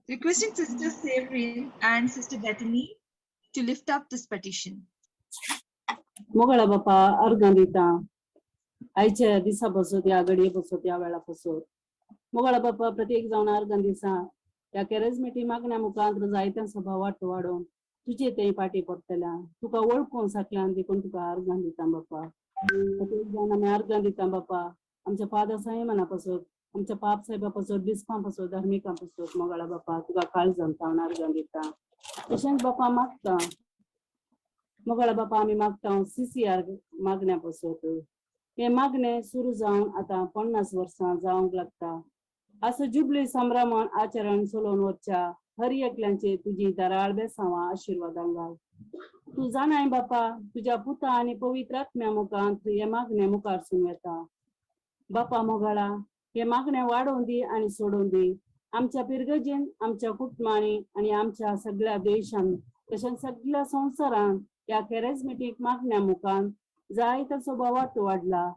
A: Requesting Sister Severin and Sister Bethany to lift up this petition.
J: मोगळा बापा अर्घां दिता आयच्या दिसा बसत या घडये बसत या वेळा बसत मोगळा बापा प्रत्येक जावन अर्घां दिसा या कॅरिझमेटिक मागण्या मुखांत जायत्या सभा वाडोवन तुझे ते पाटी पडटल्या तुका वळखून साकल्यान देखून तुका अर्घां दिता बापा प्रत्येक जावन आमी अर्घां दिता बापा आमच्या फादर सायमना पासत आमच्या पाप साहेबा पासत बिस्पां पासत धार्मिकां पासत मोगळा बापा तुका काळजां हांव अर्घां दिता तशेंच बापा मागता मोगळा बापा आमी मागता CCR मागण्या पासत हे मागणे सुरू जावन आता 50 वर्सां जावंक लागता असं जुबली संभ्रमण आचरण चलोवन वचच्या हर एकल्यांचे तुजी दराळ बेसांवां आशिर्वादां घाल तू जाणाय बापा तुझ्या पुता आनी पवित्र आत्म्या मुखांत हे मागणे मुखार सुरू येता बापा मोगळा हे मागणे वाडोवन दी आनी सोडून दी आमच्या पिरगजीन आमच्या कुटुंबांनी आनी आमच्या सगळ्या देशांत तशेंच सगळ्या संवसारांत या कॅरिझमेटिक मागण्या मुखांत जायतो स्वभाव वाडला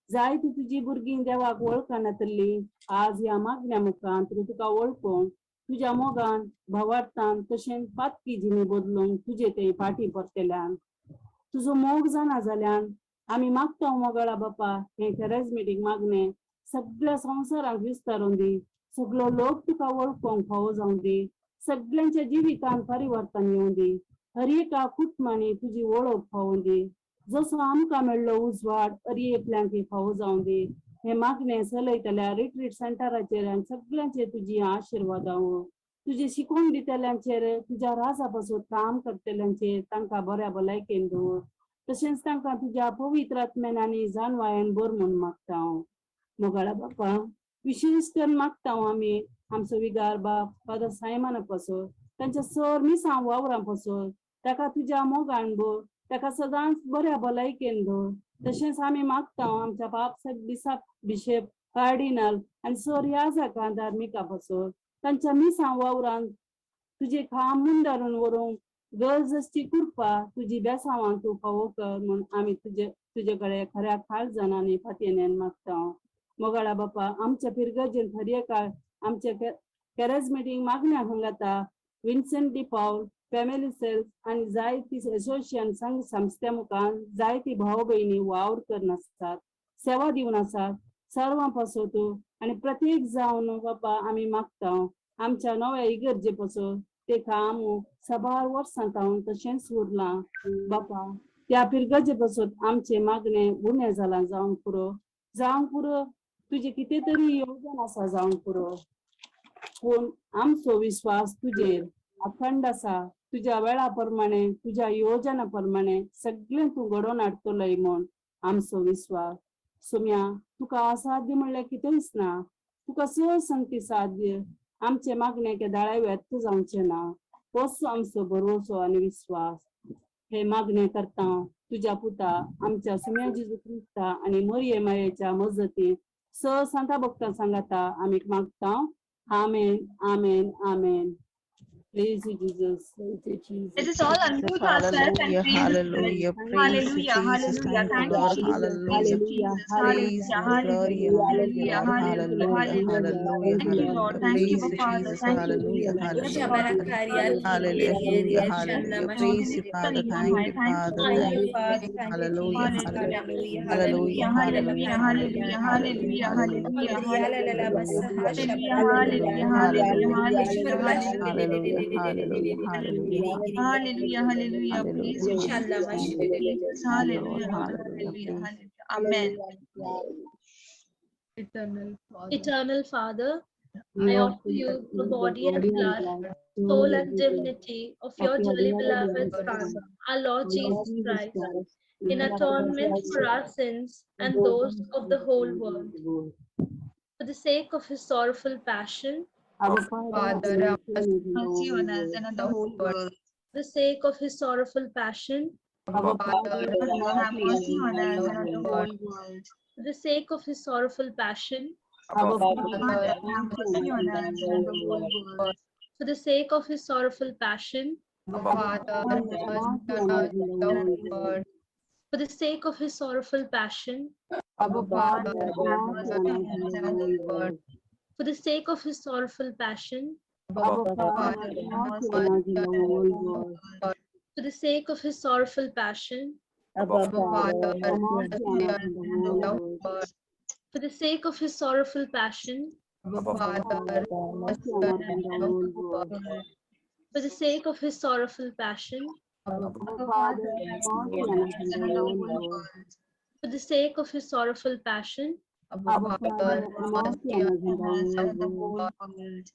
J: जायती तुजी भुरगीं देवाक वळखना तरली आज ह्या मागण्या मुखांत तुका वळखून तुझ्या मोगान भवार्थान तशेंच पातकी जिणी बदलूंक तुजे ते फाटी परतेल्यान तुजो मोग जाणा जाल्यान आमी मागता मोगळा बापा हे कॅरिझमेटिक मागणे सगळ्या संवसाराक विस्तारून दी सगळो लोक तुका वळखूंक फावो जावं दी सगळ्यांच्या जिवितांत परिवर्तन येवं दी हर एका कुटुंबांनी तुजी वळख फावो दी जसो आमकां मेळ्ळो उजवाड हर एकल्यांक फावो जावं दी हे मागणे चलयतल्या रिट्रीट सेंटराचेर आनी सगळ्यांचेर तुजी आशिर्वाद तुजे शिकोवन दितल्यांचेर तुज्या राजा पासून काम करतल्यांचेर तांकां बऱ्या भलायकेन दवर तशेंच तांकां तुज्या पवित्र आत्म्यान आनी जानवायेन बर म्हूण मागता हांव मोगळा बापा विशेष करून मागता आमी आमचो विगार बाप फादर सायमना पासून तांच्या सर मिसां वावरां पासून ताका तुज्या मोगान भर ताका सदांच बऱ्या भलायकेन दवर तशेंच आमी मागता आमच्या पाप बिशप कार्डिनल आनी सर ह्या जाका धार्मिका पासून तांच्या मिसां वावरांत तुजे खाम मुंडारून व्हरूंक गरजची कृपा तुजी बेसांवां तूं फावो कर म्हूण आमी तुजे कडेन खऱ्या काळजान आनी फाटयेन मागता मोगळा बापा आमच्या पिरगजेन खरेकाळ आमच्या कॅरिझमेटिक मागण्या हांगाता Vincent de Paul family cells आनी जायती एसोसिएशन संघ संस्थे मुखार जायती भाव भयणी वावर करून आसतात सेवा दिवन आसात सर्वां पासो तूं आनी प्रत्येक जावन बापा आमी मागता आमच्या नव्या इगर्जे पासून ते काम सबार वर्सां जावन तशेंच उरलां बापा त्या पिरगजे पासून आमचे मागणे उणें जालां जावंक पुरो तुजे कितें तरी येवजण आसा जावंक पुरो पूण आमचो विश्वास तुजेर अखंड आसा तुज्या वेळा प्रमाणे तुज्या योजना प्रमाणे सगळें तूं घडोवन हाडटलोय म्हूण आमचो विश्वास सुम्या तुका असाध्य म्हणल्यार कितेंच ना तुका संगती साध्य आमचे मागणे केदाळे व्यर्थ जावचे ना होच आमचो भरवसो आनी विश्वास हे मागणे करता तुज्या पुता आमच्या सुम्या जेजू क्रिस्ता आनी मरिये मायेच्या मजतीन सांता भक्तां सांगाता आमी मागता आमेन आमेन आमेन. Praise you, Jesus. Praise you, Jesus.
A: Let us all unmute ourselves and praise
I: Hallelujah,
A: Him.
I: hallelujah.
A: Hallelujah,
I: Praise you,
A: hallelujah.
I: Jesus.
A: Thank you,
I: Thank you,
A: Jesus.
I: Lord.
A: Hallelujah, hallelujah, hallelujah, hallelujah. Thank you, Lord. Thank you, Father. Thank you, Jesus. Thank you, Father.
I: Hallelujah, hallelujah, hallelujah. Praise you, Father. Thank you, Father. Thank you, Jesus. Hallelujah, hallelujah, hallelujah,
A: Hallelujah, hallelujah, hallelujah, hallelujah, hallelujah, hallelujah, hallelujah, hallelujah,
I: hallelujah, hallelujah.
A: hallelujah, hallelujah. Praise you, Jesus. Hallelujah, hallelujah, hallelujah. Amen.
D: Eternal Father,
B: Eternal Father, I offer you the body and blood, soul and divinity of your dearly beloved Son, our Lord Jesus Christ, in atonement for our sins and those of the whole world. For the sake of his sorrowful passion,
J: Our
D: Father, have
B: mercy on us and on the whole world.
K: For the sake of his sorrowful passion,
J: Our Father,
B: Have mercy on us and on the whole world.
K: for the sake of his sorrowful passion,
J: Our
B: Father, have mercy on us and on the whole world.
K: for the sake of his sorrowful passion,
D: Father, have mercy on us and on the whole.
K: for the sake of his sorrowful passion,
J: Our Father,
B: Have mercy on us and on the whole world.
K: for the sake of his sorrowful passion,
J: Our Father, have mercy on us and on the whole world.
K: for the sake of his sorrowful passion,
J: Our
D: Father,
J: Father, have mercy on us and on the whole world.
K: for the sake of his sorrowful passion,
D: Father,
J: Mercy on us and on the whole world.
K: for the sake of his sorrowful passion,
J: Our Father, have mercy on us and on the whole world.
K: for the sake of his sorrowful passion,
J: Our Father, have mercy on us and on the whole world.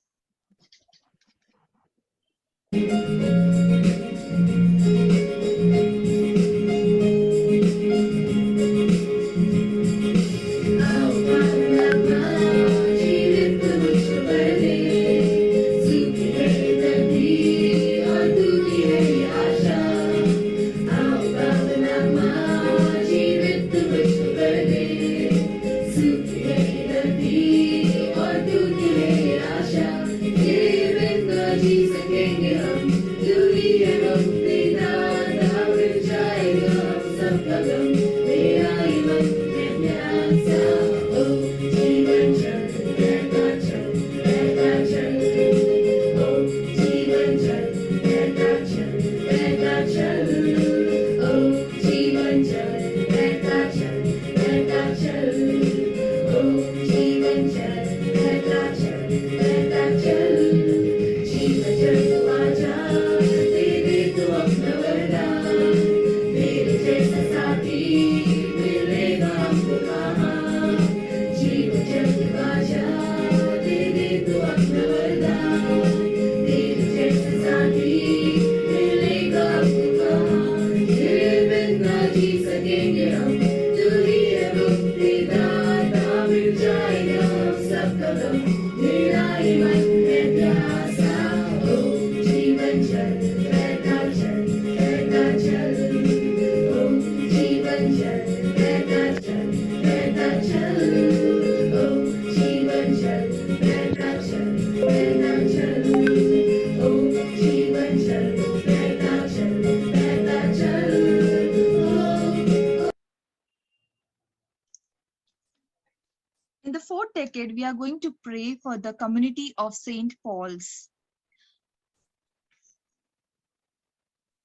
A: In the fourth decade, we are going to pray for the community of St. Paul's.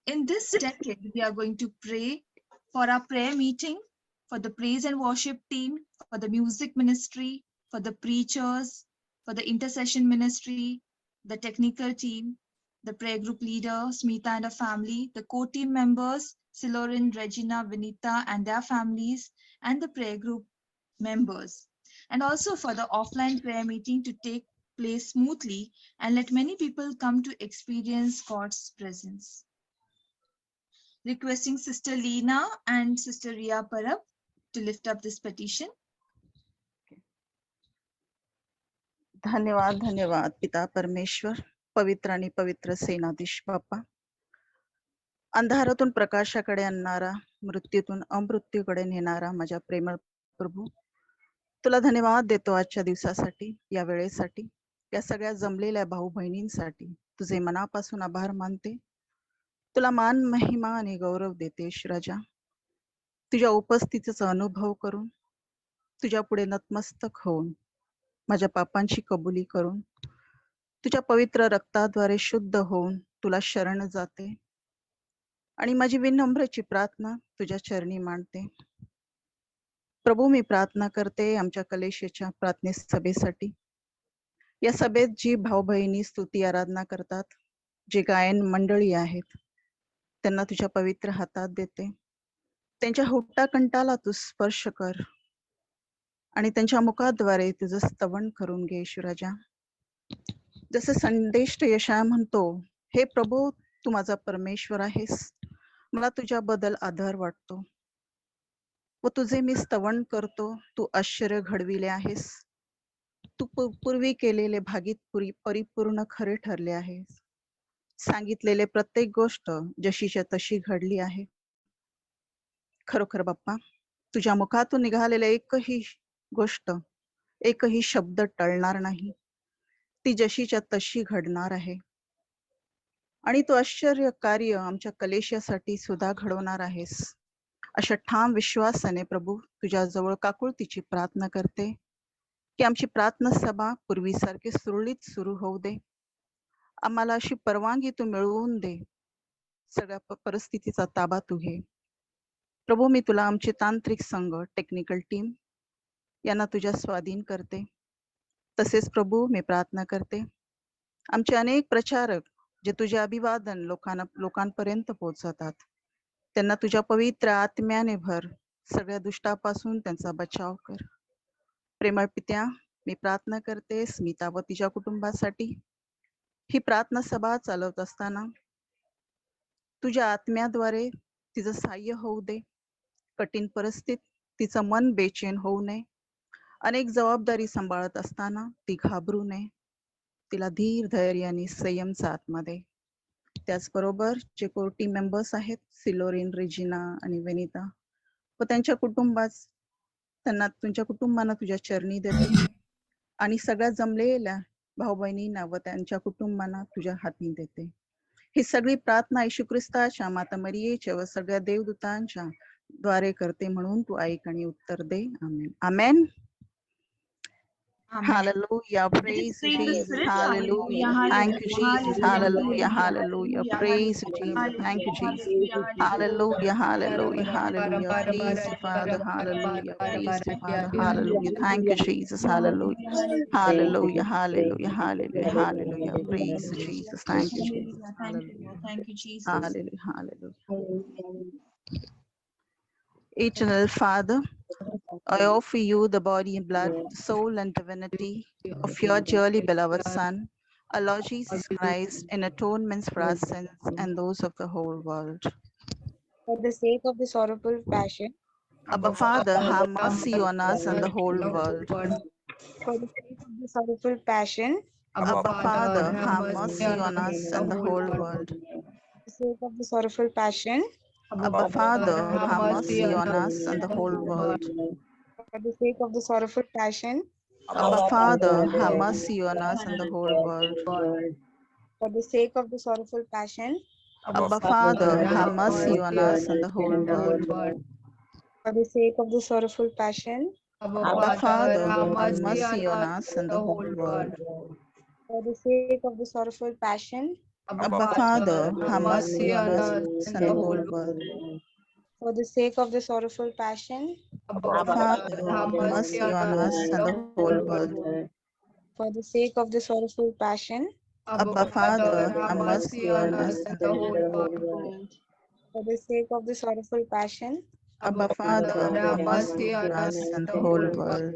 A: In this decade, we are going to pray for our prayer meeting, for the praise and worship team, for the music ministry, for the preachers, for the intercession ministry, the technical team, the prayer group leader, Smita and her family, the core team members, Silorin, Regina, Vinita and their families, and the prayer group members. And also for the offline prayer meeting to take place smoothly and let many people come to experience God's presence. Requesting Sister Leena and Sister Ria Parab to lift up this petition.
I: धन्यवाद धन्यवाद पिता परमेश्वर, पवित्र आणि पवित्र सेनाधीश बाप्पा. अंधारातून प्रकाशाकडे आणणारा, मृत्यूतून अमृत्यूकडे नेणारा माझ्या प्रेमळ प्रभू, तुला धन्यवाद देतो आजच्या दिवसासाठी, या वेळेसाठी, या सगळ्या जमलेल्या भाऊ बहिणींसाठी तुझे मनापासून आभार मानते. तुला मान, महिमा आणि गौरव देते राजा. तुझ्या उपस्थितीचा अनुभव करून, तुझ्या पुढे नतमस्तक होऊन, माझ्या पापांची कबुली करून, तुझ्या पवित्र रक्ताद्वारे शुद्ध होऊन तुला शरण जाते आणि माझी विनम्रची प्रार्थना तुझ्या चरणी मांडते. प्रभू, मी प्रार्थना करते आमच्या कलेशेच्या प्रार्थने सभेसाठी. या सभेत जी भाऊ बहिणी स्तुती आराधना करतात, जे गायन मंडळी आहेत, त्यांना तुझ्या पवित्र हातात देते. त्यांच्या हुट्टाकंठाला तू स्पर्श कर आणि त्यांच्या मुखाद्वारे तुझं स्तवन करून घे शिवराजा. जसे संदेश यशा म्हणतो, हे प्रभू, तू माझा परमेश्वर आहेस, मला तुझ्याबद्दल आदर वाटतो व तुझे मी स्तवन करतो. तू आश्चर्य घडविले आहेस, तू पूर्वी केलेले भागीत परिपूर्ण खरे ठरले आहे. सांगितलेले प्रत्येक गोष्ट जशीच्या तशी घडली आहे. खरोखर बाप्पा, तुझ्या मुखातून निघालेले एकही गोष्ट, एकही शब्द टळणार नाही. ती जशीच्या तशी घडणार आहे. आणि तू आश्चर्य कार्य आमच्या कलेशासाठी सुद्धा घडवणार आहेस. अशा ठाम विश्वासाने प्रभू तुझ्या जवळ काकुळतीची प्रार्थना करते की आमची प्रार्थना सभा पूर्वीसारखी सुरळीत सुरू होऊ दे. आम्हाला अशी परवानगी तू मिळवून दे. सगळ्या परिस्थितीचा ताबा तू घे. प्रभू, मी तुला आमचे तांत्रिक संघ, टेक्निकल टीम यांना तुझ्या स्वाधीन करते. तसेच प्रभू मी प्रार्थना करते आमचे अनेक प्रचारक जे तुझे अभिवादन लोकांपर्यंत पोहोचवतात, त्यांना तुझ्या पवित्र आत्म्याने भर. सगळ्या दुष्टापासून त्यांचा बचाव कर. प्रेमळ पित्या, मी प्रार्थना करते स्मिता व तिच्या कुटुंबासाठी. ही प्रार्थना सभा चालवत असताना तुझ्या आत्म्याद्वारे तिचं सहाय्य होऊ दे. कठीण परिस्थितीत तिचं मन बेचैन होऊ नये. अनेक जबाबदारी सांभाळत असताना ती घाबरू नये. तिला धीर, धैर्य आणि संयमचा आत्मा दे. त्याचबरोबर जे कोर टीम मेंबर्स आहेत, सिलोरिन, रेजिना आणि वेनिता व त्यांच्या तुमच्या कुटुंबांना तुझ्या चरणी देते. आणि सगळ्या जमलेल्या भाऊ बहिणींना व त्यांच्या कुटुंबांना तुझ्या हाती देते. ही सगळी प्रार्थना येशू ख्रिस्ताच्या, माता मरियेच्या व सगळ्या देवदूतांच्या द्वारे करते, म्हणून तू ऐक आणि उत्तर दे. आमेन. आमेन. Hallelujah. Praise Jesus. Hallelujah. Thank you, Jesus. Hallelujah. Hallelujah. Praise Jesus. Thank you, Jesus. Hallelujah. Hallelujah. Hallelujah. Praise you, Father. Hallelujah. Praise you, Father. Hallelujah. Thank you, Jesus. Hallelujah. Hallelujah. Hallelujah. Hallelujah. Hallelujah. Praise you, Jesus. Thank you, Jesus. Hallelujah.
A: Thank you, Jesus.
I: Hallelujah. Hallelujah. Eternal Father, I offer you the body and blood, soul and divinity of your dearly beloved Son, our Lord Jesus Christ, in atonement for our sins and those of the whole world.
L: For the sake of the sorrowful passion,
I: Abba Father, have mercy on us and the whole world.
L: for the sake of the sorrowful passion,
I: Abba Father, have mercy on us and the whole world.
L: for the sake of the sorrowful passion,
I: Abba Father, have mercy on us and the whole world.
L: for the sake of the sorrowful passion,
I: Abba Father, have mercy on us and the whole world.
L: for the sake of the sorrowful passion,
I: Abba Father, have mercy on us and the whole world.
L: for the sake of the sorrowful passion,
I: Abba Father, have mercy on us and the whole world.
L: for the sake of the sorrowful passion,
I: Abba Father, have mercy on us and the whole world.
L: for the sake of the sorrowful passion,
I: Abba Father, have mercy on us and the whole world.
L: for the sake of the sorrowful passion,
I: Abba Father, have mercy on us and the whole world.
L: for the sake of the sorrowful passion,
I: Abba Father, have mercy on us and the whole world.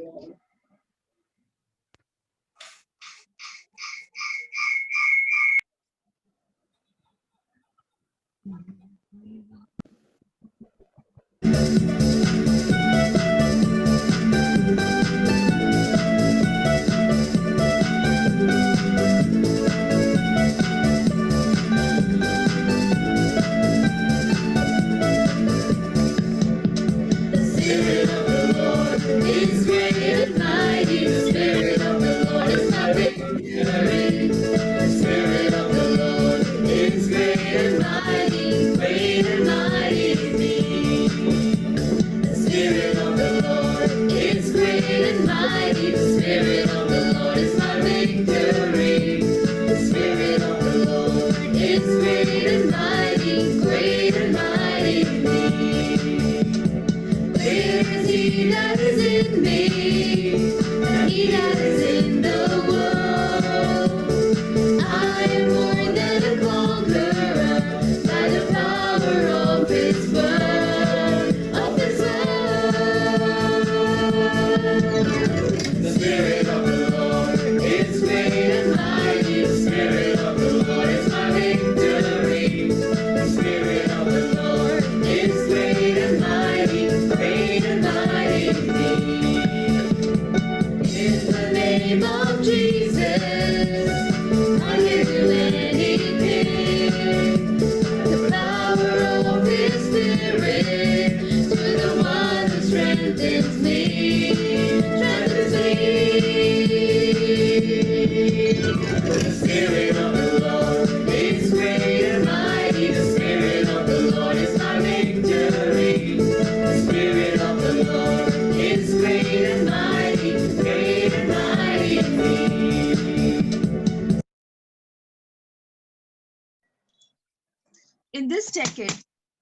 B: Is great and mighty, the Spirit of the Lord is my victory. The Spirit of the Lord is great and mighty is He. The Spirit of the Lord is great and mighty, the Spirit of the Lord is my victory. The Spirit of the Lord is great and mighty is He. Where is He that is in me, and He that is in the world? I am more than a conqueror by the power of His word, of His word. The Spirit of the Lord is great and mighty, the Spirit of the Lord is my victory. The Spirit of the Lord is great and mighty is He. In the name
A: this decade,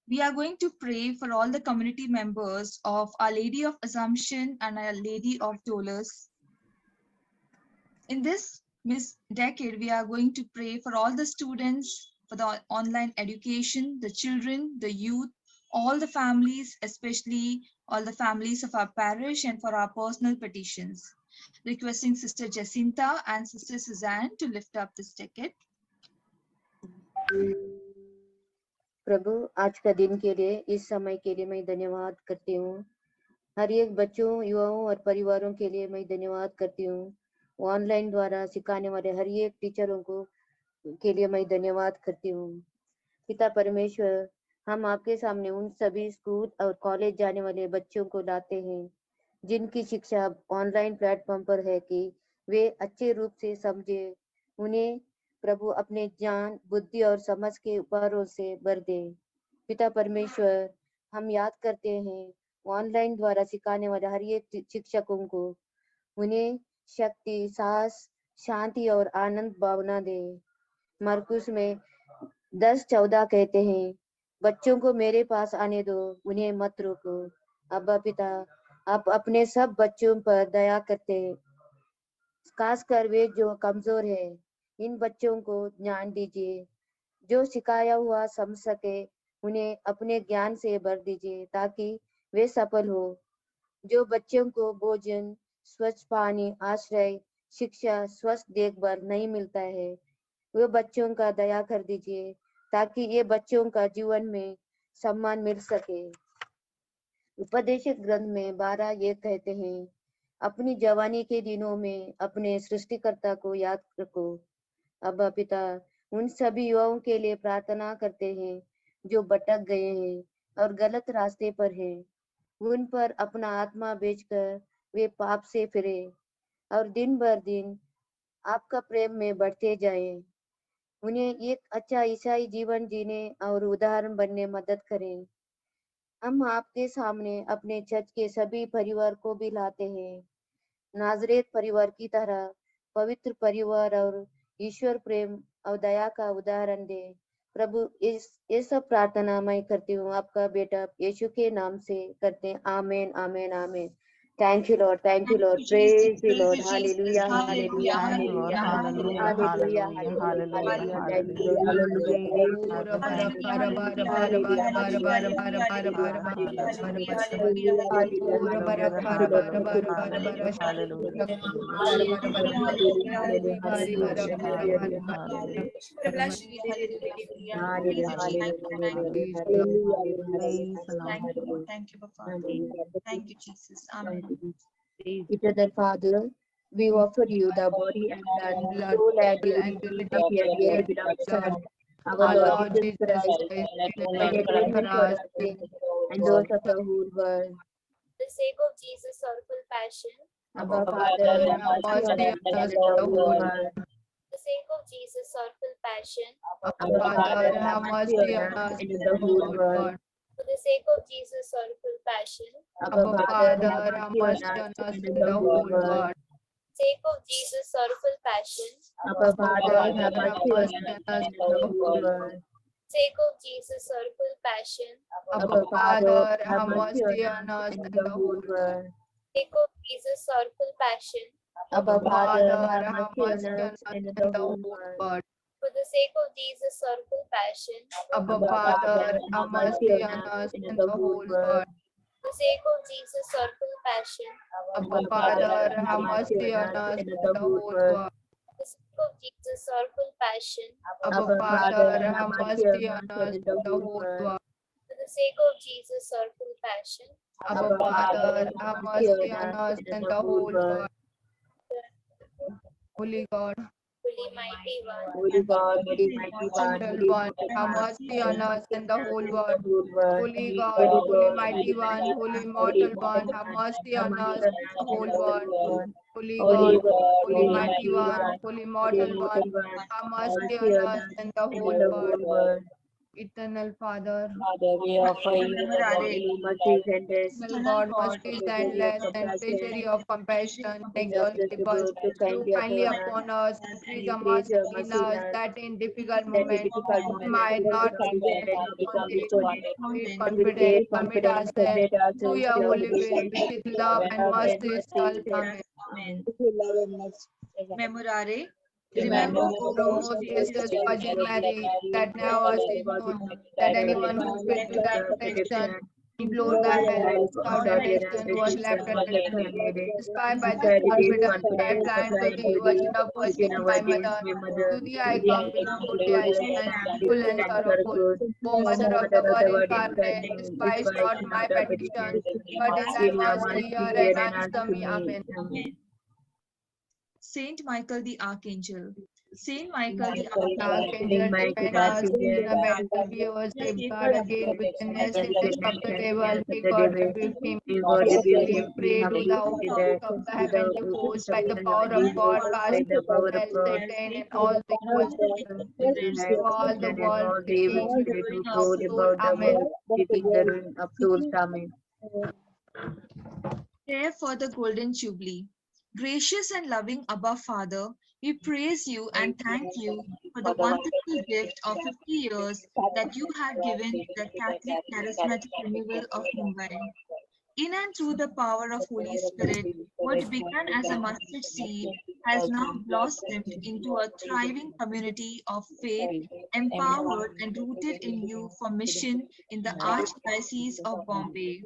A: we are going to pray for all the community members of Our Lady of Assumption and Our Lady of Dolors. In this decade, we are going to pray for all the students, for the online education, the children, the youth, all the families, especially all the families of our parish, and for our personal petitions. Requesting Sister Jacinta and Sister Suzanne to lift up this decade.
M: प्रभु, आज का दिन के लिए, इस समय के लिए मैं धन्यवाद करती हूँ। हर एक बच्चों, युवाओं और परिवारों के लिए मैं धन्यवाद करती हूँ। ऑनलाइन द्वारा सिखाने वाले हर एक टीचरों को के लिए मैं धन्यवाद करती हूँ। पिता परमेश्वर, हम आपके सामने उन सभी स्कूल और कॉलेज जाने वाले बच्चों को लाते हैं जिनकी शिक्षा ऑनलाइन प्लेटफॉर्म पर है, कि वे अच्छे रूप से समझे। उन्हें प्रभु अपने ज्ञान, बुद्धि और समझ के उपहारों से भर दे। पिता परमेश्वर, हम याद करते हैं ऑनलाइन द्वारा सिखाने वाले हर एक शिक्षकों को, उन्हें शक्ति, साहस, शांति और आनंद भावना दे। मरकुस में 10:14 कहते हैं, बच्चों को मेरे पास आने दो, उन्हें मत रोको। अब्बा पिता, आप अपने सब बच्चों पर दया करते, खासकर वे जो कमजोर है। इन बच्चों को ज्ञान दीजिए, जो सिखाया हुआ समझ सके उन्हें अपने ज्ञान से भर दीजिए ताकि वे सफल हो। जो बच्चों को भोजन, स्वच्छ पानी, आश्रय, शिक्षा, स्वस्थ देखभाल नहीं मिलता है, वे बच्चों का दया कर दीजिए ताकि ये बच्चों का जीवन में सम्मान मिल सके। उपदेशक ग्रंथ में 12 ये कहते हैं, अपनी जवानी के दिनों में अपने सृष्टिकर्ता को याद रखो। अब्बा पिता, उन सभी युवाओं के लिए प्रार्थना करते हैं जो भटक गए हैं और गलत रास्ते पर हैं। उन पर अपना आत्मा बेचकर वे पाप से फिरे और दिन भर दिन आपका प्रेम में बढ़ते जाएं। उन्हें एक अच्छा ईसाई जीवन जीने और उदाहरण बनने मदद करें। हम आपके सामने अपने चर्च के सभी परिवार को भी लाते हैं। नाजरेत परिवार की तरह पवित्र परिवार और ईश्वर प्रेम और दया का उदाहरण दे। प्रभु, ये सब प्रार्थना मैं करती हूँ आपका बेटा यीशु के नाम से करते हैं। आमेन, आमेन, आमेन। Thank you, Lord. Thank you, Lord. Praise the Lord. Hallelujah. Hallelujah. Hallelujah. Hallelujah. Hallelujah. Thank you, Lord.
A: Thank you, Father. Thank you, Jesus. Amen.
M: Eternal Father, we offer you the body and blood, soul and divinity of your dear beloved Son, our Lord Jesus Christ, and atonement for our sins and those of the whole world.
B: For the sake of Jesus' sorrowful passion,
M: Our Father, have mercy on us and the whole world.
B: for the sake of Jesus' sorrowful passion,
M: Our Father, have mercy on us and the whole world.
B: for the sake of Jesus' sorrowful passion,
M: Our Father, have mercy on us and the whole world.
B: for the sake of Jesus' sorrowful passion,
M: Our Father, have mercy on us and the whole world.
B: for the sake of Jesus' sorrowful passion,
M: Our Father, have mercy on us and the whole world.
B: for the sake of Jesus' sorrowful passion,
M: Our Father, have mercy on us and the whole world.
B: for the sake of Jesus' sorrowful passion,
M: Our Father, have mercy on us and the whole world.
B: for the sake of Jesus' sorrowful passion,
M: Our Father, have mercy on us and the whole world.
B: for the sake of Jesus' sorrowful passion,
M: Our Father, have mercy on us and the whole world.
B: for the sake of Jesus' sorrowful passion,
M: Our Father, have mercy on us and the whole world. Holy God,
B: Holy Mighty One,
M: Holy God, Holy Mighty One,
J: Holy One, have mercy on us and the whole world. Holy God, Holy Mighty One, Holy Immortal One, have mercy on us and the whole world. Holy God, Holy Mighty One, Holy Immortal One, have mercy on us and the whole world.
D: Eternal Father,
J: Father, we offer you the
M: Mercy, mercies and rest.
D: eternal God, mercies endless and treasury of compassion, inexhaustible,
M: To
D: look
M: kindly
D: kindly
M: upon us
D: upon us, increase your
M: increase
D: mercy
M: your
D: in
M: mercy in
D: us,
M: us,
D: that in difficult
M: that in
D: moments
M: difficult
D: we
M: moments
D: might
M: we
D: not
M: might not be
D: be
M: ready to become
D: with
M: but with great
D: confidence, commit
M: confidence,
D: ourselves
M: commit
D: to
M: ourselves
D: your
M: to your
D: holy
M: holy
D: will,
M: will,
D: with love and
M: love and
D: mercy.
M: mercy.
D: Amen.
M: Amen.
A: Memorare.
D: Remember,
A: Remember,
D: O
A: O
D: most gracious Virgin Mary, that now us is known that anyone who fits to thy protection, implore thy help, without temptation was left unaided. Inspired by this confidence, I fly to thee, Virgin of Virgin, my mother. To thee I come with humility, I stand, full and sorrowful. O Mother of the Word incarnate, despise not my petition, but in thy mercy hear and answer me. Amen.
A: Saint Michael the Archangel. Saint Michael the
D: Archangel, defend us in a battle, be our safeguard against wickedness in the of the devil. May God rebuke him. We pray to the host of the heavenly host by the power of God, cast out Satan and all the evil spirits of all the world, seeking the ruin of soul. Amen.
M: Seeking the ruin of souls. Amen.
A: Prayer for the Golden Jubilee. Gracious and loving Abba Father, we praise you and thank you for the wonderful gift of 50 years that you have given the Catholic Charismatic Renewal of Mumbai. In and through the power of Holy Spirit, what began as a mustard seed has now blossomed into a thriving community of faith, empowered and rooted in you for mission in the Archdiocese of Bombay.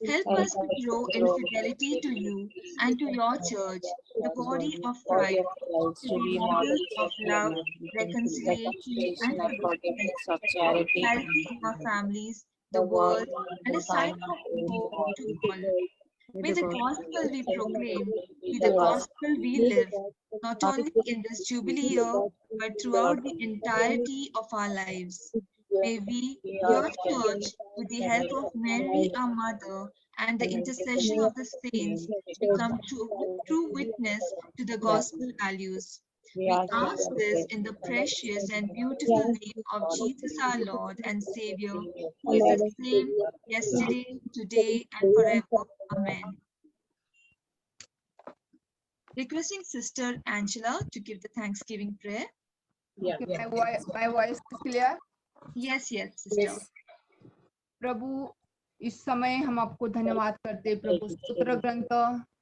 A: Help us to grow in fidelity to you and to your church, the body of Christ, to be models of love, reconciliation, and forgiveness, charity in our families, the world, and a sign of hope to all. May the gospel we proclaim be the gospel we live, not only in this Jubilee year, but throughout the entirety of our lives. May we, your church, with the help of Mary, our mother, and the intercession of the saints, become true witness to the gospel values. We ask this in the precious and beautiful name of Jesus our Lord and Savior, who is the same yesterday, today, and forever. Amen. Requesting Sister Angela to give the Thanksgiving prayer.
D: My voice is clear?
A: Yes, sister.
D: प्रभु इस समय हम आपको धन्यवाद करते हैं प्रभु। सूत्र ग्रंथ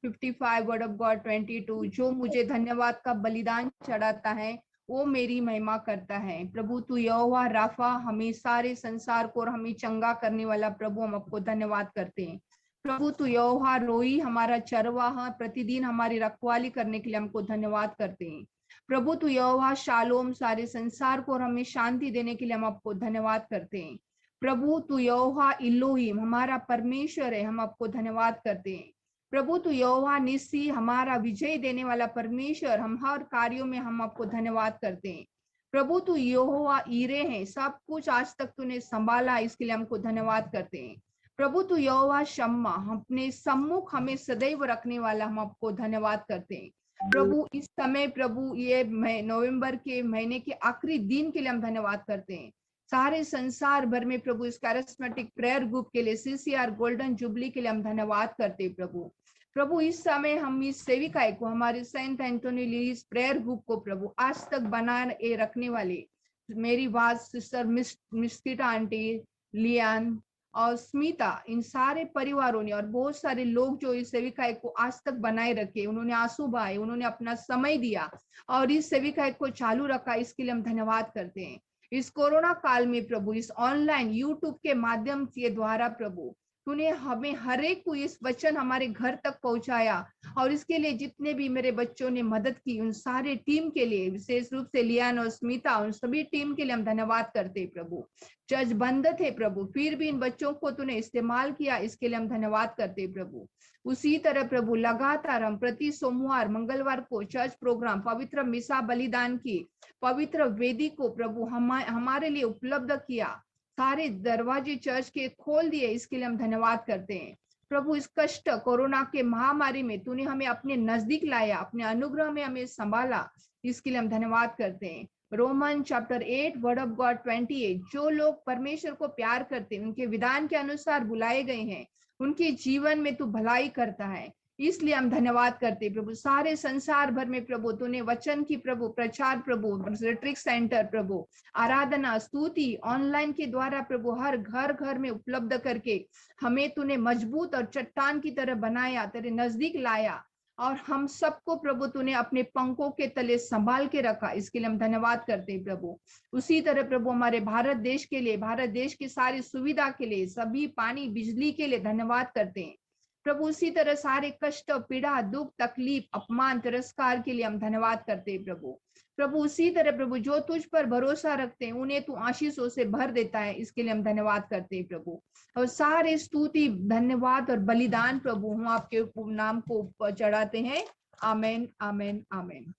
D: 55 word of God 22, जो मुझे धन्यवाद का बलिदान चढ़ाता है वो मेरी महिमा करता है। प्रभु तू यहोवा राफा, हमें सारे संसार को और हमें चंगा करने वाला प्रभु, हम आपको धन्यवाद करते हैं। प्रभु तू यहोवा रोई, हमारा चरवाहा, प्रतिदिन हमारी रखवाली करने के लिए हमको धन्यवाद करते हैं। प्रभु तू यहोवा शालोम, सारे संसार को और हमें शांति देने के लिए हम आपको धन्यवाद करते हैं। प्रभु तू यहोवा इलोहिम, हमारा परमेश्वर है, हम आपको धन्यवाद करते हैं। प्रभु तू यहोवा निसी, हमारा विजय देने वाला परमेश्वर, हम हर कार्यों में हम आपको धन्यवाद करते हैं। प्रभु तू यहोवा ईरे है, सब कुछ आज तक तूने संभाला, इसके लिए हमको धन्यवाद करते हैं। प्रभु तू यहोवा शम्मा, अपने सम्मुख हमें सदैव रखने वाला, हम आपको धन्यवाद करते हैं। प्रभु इस समय प्रभु ये नवंबर के महीने के आखिरी दिन के लिए हम धन्यवाद करते हैं। सारे संसार भर में प्रभु इस कैरिस्मेटिक प्रेयर ग्रुप के लिए, CCR गोल्डन जुबली के लिए हम धन्यवाद करते हैं प्रभु। प्रभु इस समय हम इस सेविकाएं को, हमारे सेंट एंटोनी लीज प्रेयर ग्रुप को प्रभु आज तक बनाए रखने वाले मेरी बात सिस्टर मिस्किटा आंटी, लियान और स्मिता, इन सारे परिवारों ने और बहुत सारे लोग जो इस सेविकाएं को आज तक बनाए रखे, उन्होंने आंसू बहाए, उन्होंने अपना समय दिया और इस सेविकाएं को चालू रखा, इसके लिए हम धन्यवाद करते हैं। इस कोरोना काल में प्रभु इस ऑनलाइन यूट्यूब के माध्यम के द्वारा प्रभु तूने हमें हर एक को इस वचन हमारे घर तक पहुंचाया, और इसके लिए जितने भी मेरे बच्चों ने मदद की, उन सारे टीम के लिए, विशेष रूप से लियान और स्मिता, उन सभी टीम के लिए हम धन्यवाद करते हैं प्रभु। चर्च बंद थे प्रभु, फिर भी इन बच्चों को तूने इस्तेमाल किया, इसके लिए हम धन्यवाद करते हैं प्रभु। उसी तरह प्रभु लगातार हम प्रति सोमवार मंगलवार को चर्च प्रोग्राम, पवित्र मिसा बलिदान की पवित्र वेदी को प्रभु हमारे लिए उपलब्ध किया, सारे दरवाजे चर्च के खोल दिए, इसके लिए हम धन्यवाद करते हैं प्रभु। इस कष्ट कोरोना के महामारी में तूने हमें अपने नजदीक लाया, अपने अनुग्रह में हमें संभाला, इसके लिए हम धन्यवाद करते हैं Roman chapter 8 word of God 28, जो लोग परमेश्वर को प्यार करते हैं, उनके विधान के अनुसार बुलाए गए हैं, उनके जीवन में तू भलाई करता है। इसलिए हम धन्यवाद करते हैं प्रभु। सारे संसार भर में प्रभु तूने वचन की प्रभु प्रचार प्रभु रिट्रीट सेंटर प्रभु आराधना स्तुति ऑनलाइन के द्वारा प्रभु हर घर घर में उपलब्ध करके हमें तूने मजबूत और चट्टान की तरह बनाया, तेरे नजदीक लाया, और हम सबको प्रभु तूने अपने पंखों के तले संभाल के रखा। इसके लिए हम धन्यवाद करते हैं प्रभु। उसी तरह प्रभु हमारे भारत देश के लिए, भारत देश की सारी सुविधा के लिए, सभी पानी बिजली के लिए धन्यवाद करते हैं प्रभु। उसी तरह सारे कष्ट पीड़ा दुख तकलीफ अपमान तिरस्कार के लिए हम धन्यवाद करते हैं प्रभु। प्रभु उसी तरह प्रभु जो तुझ पर भरोसा रखते हैं उन्हें तू आशीषों से भर देता है, इसके लिए हम धन्यवाद करते हैं प्रभु। और सारे स्तुति धन्यवाद और बलिदान प्रभु हम आपके नाम को चढ़ाते हैं। आमेन आमेन आमेन।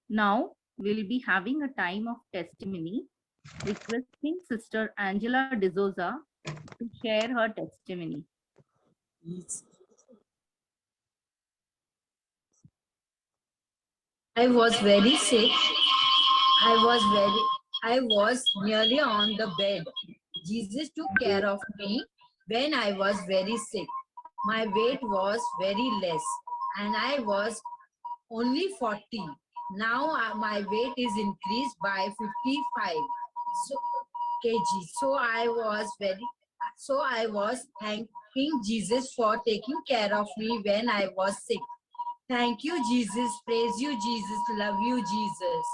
N: Now we'll be having a time of testimony, requesting Sister Angela D'Souza to share her testimony.
O: I was very sick. I was nearly on the bed. Jesus took care of me when I was very sick. My weight was very less and I was only 40. Now my weight is increased by 55 kg. So I was thanking Jesus for taking care of me when I was sick. Thank you, Jesus. Praise you, Jesus. Love you, Jesus.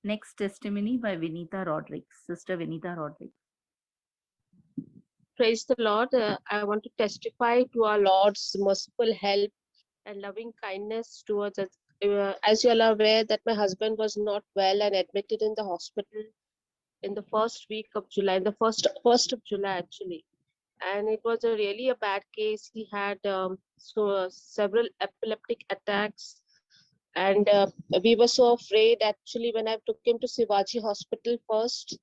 N: Next testimony by Vinita Rodriguez. Sister Vinita Rodriguez.
P: Praise the Lord. I want to testify to our Lord's merciful help and loving kindness towards us. As you all are aware that my husband was not well and admitted in the hospital in the first week of July, the first of July actually. And it was really a bad case. He had several epileptic attacks. And we were so afraid actually when I took him to Shivaji Hospital first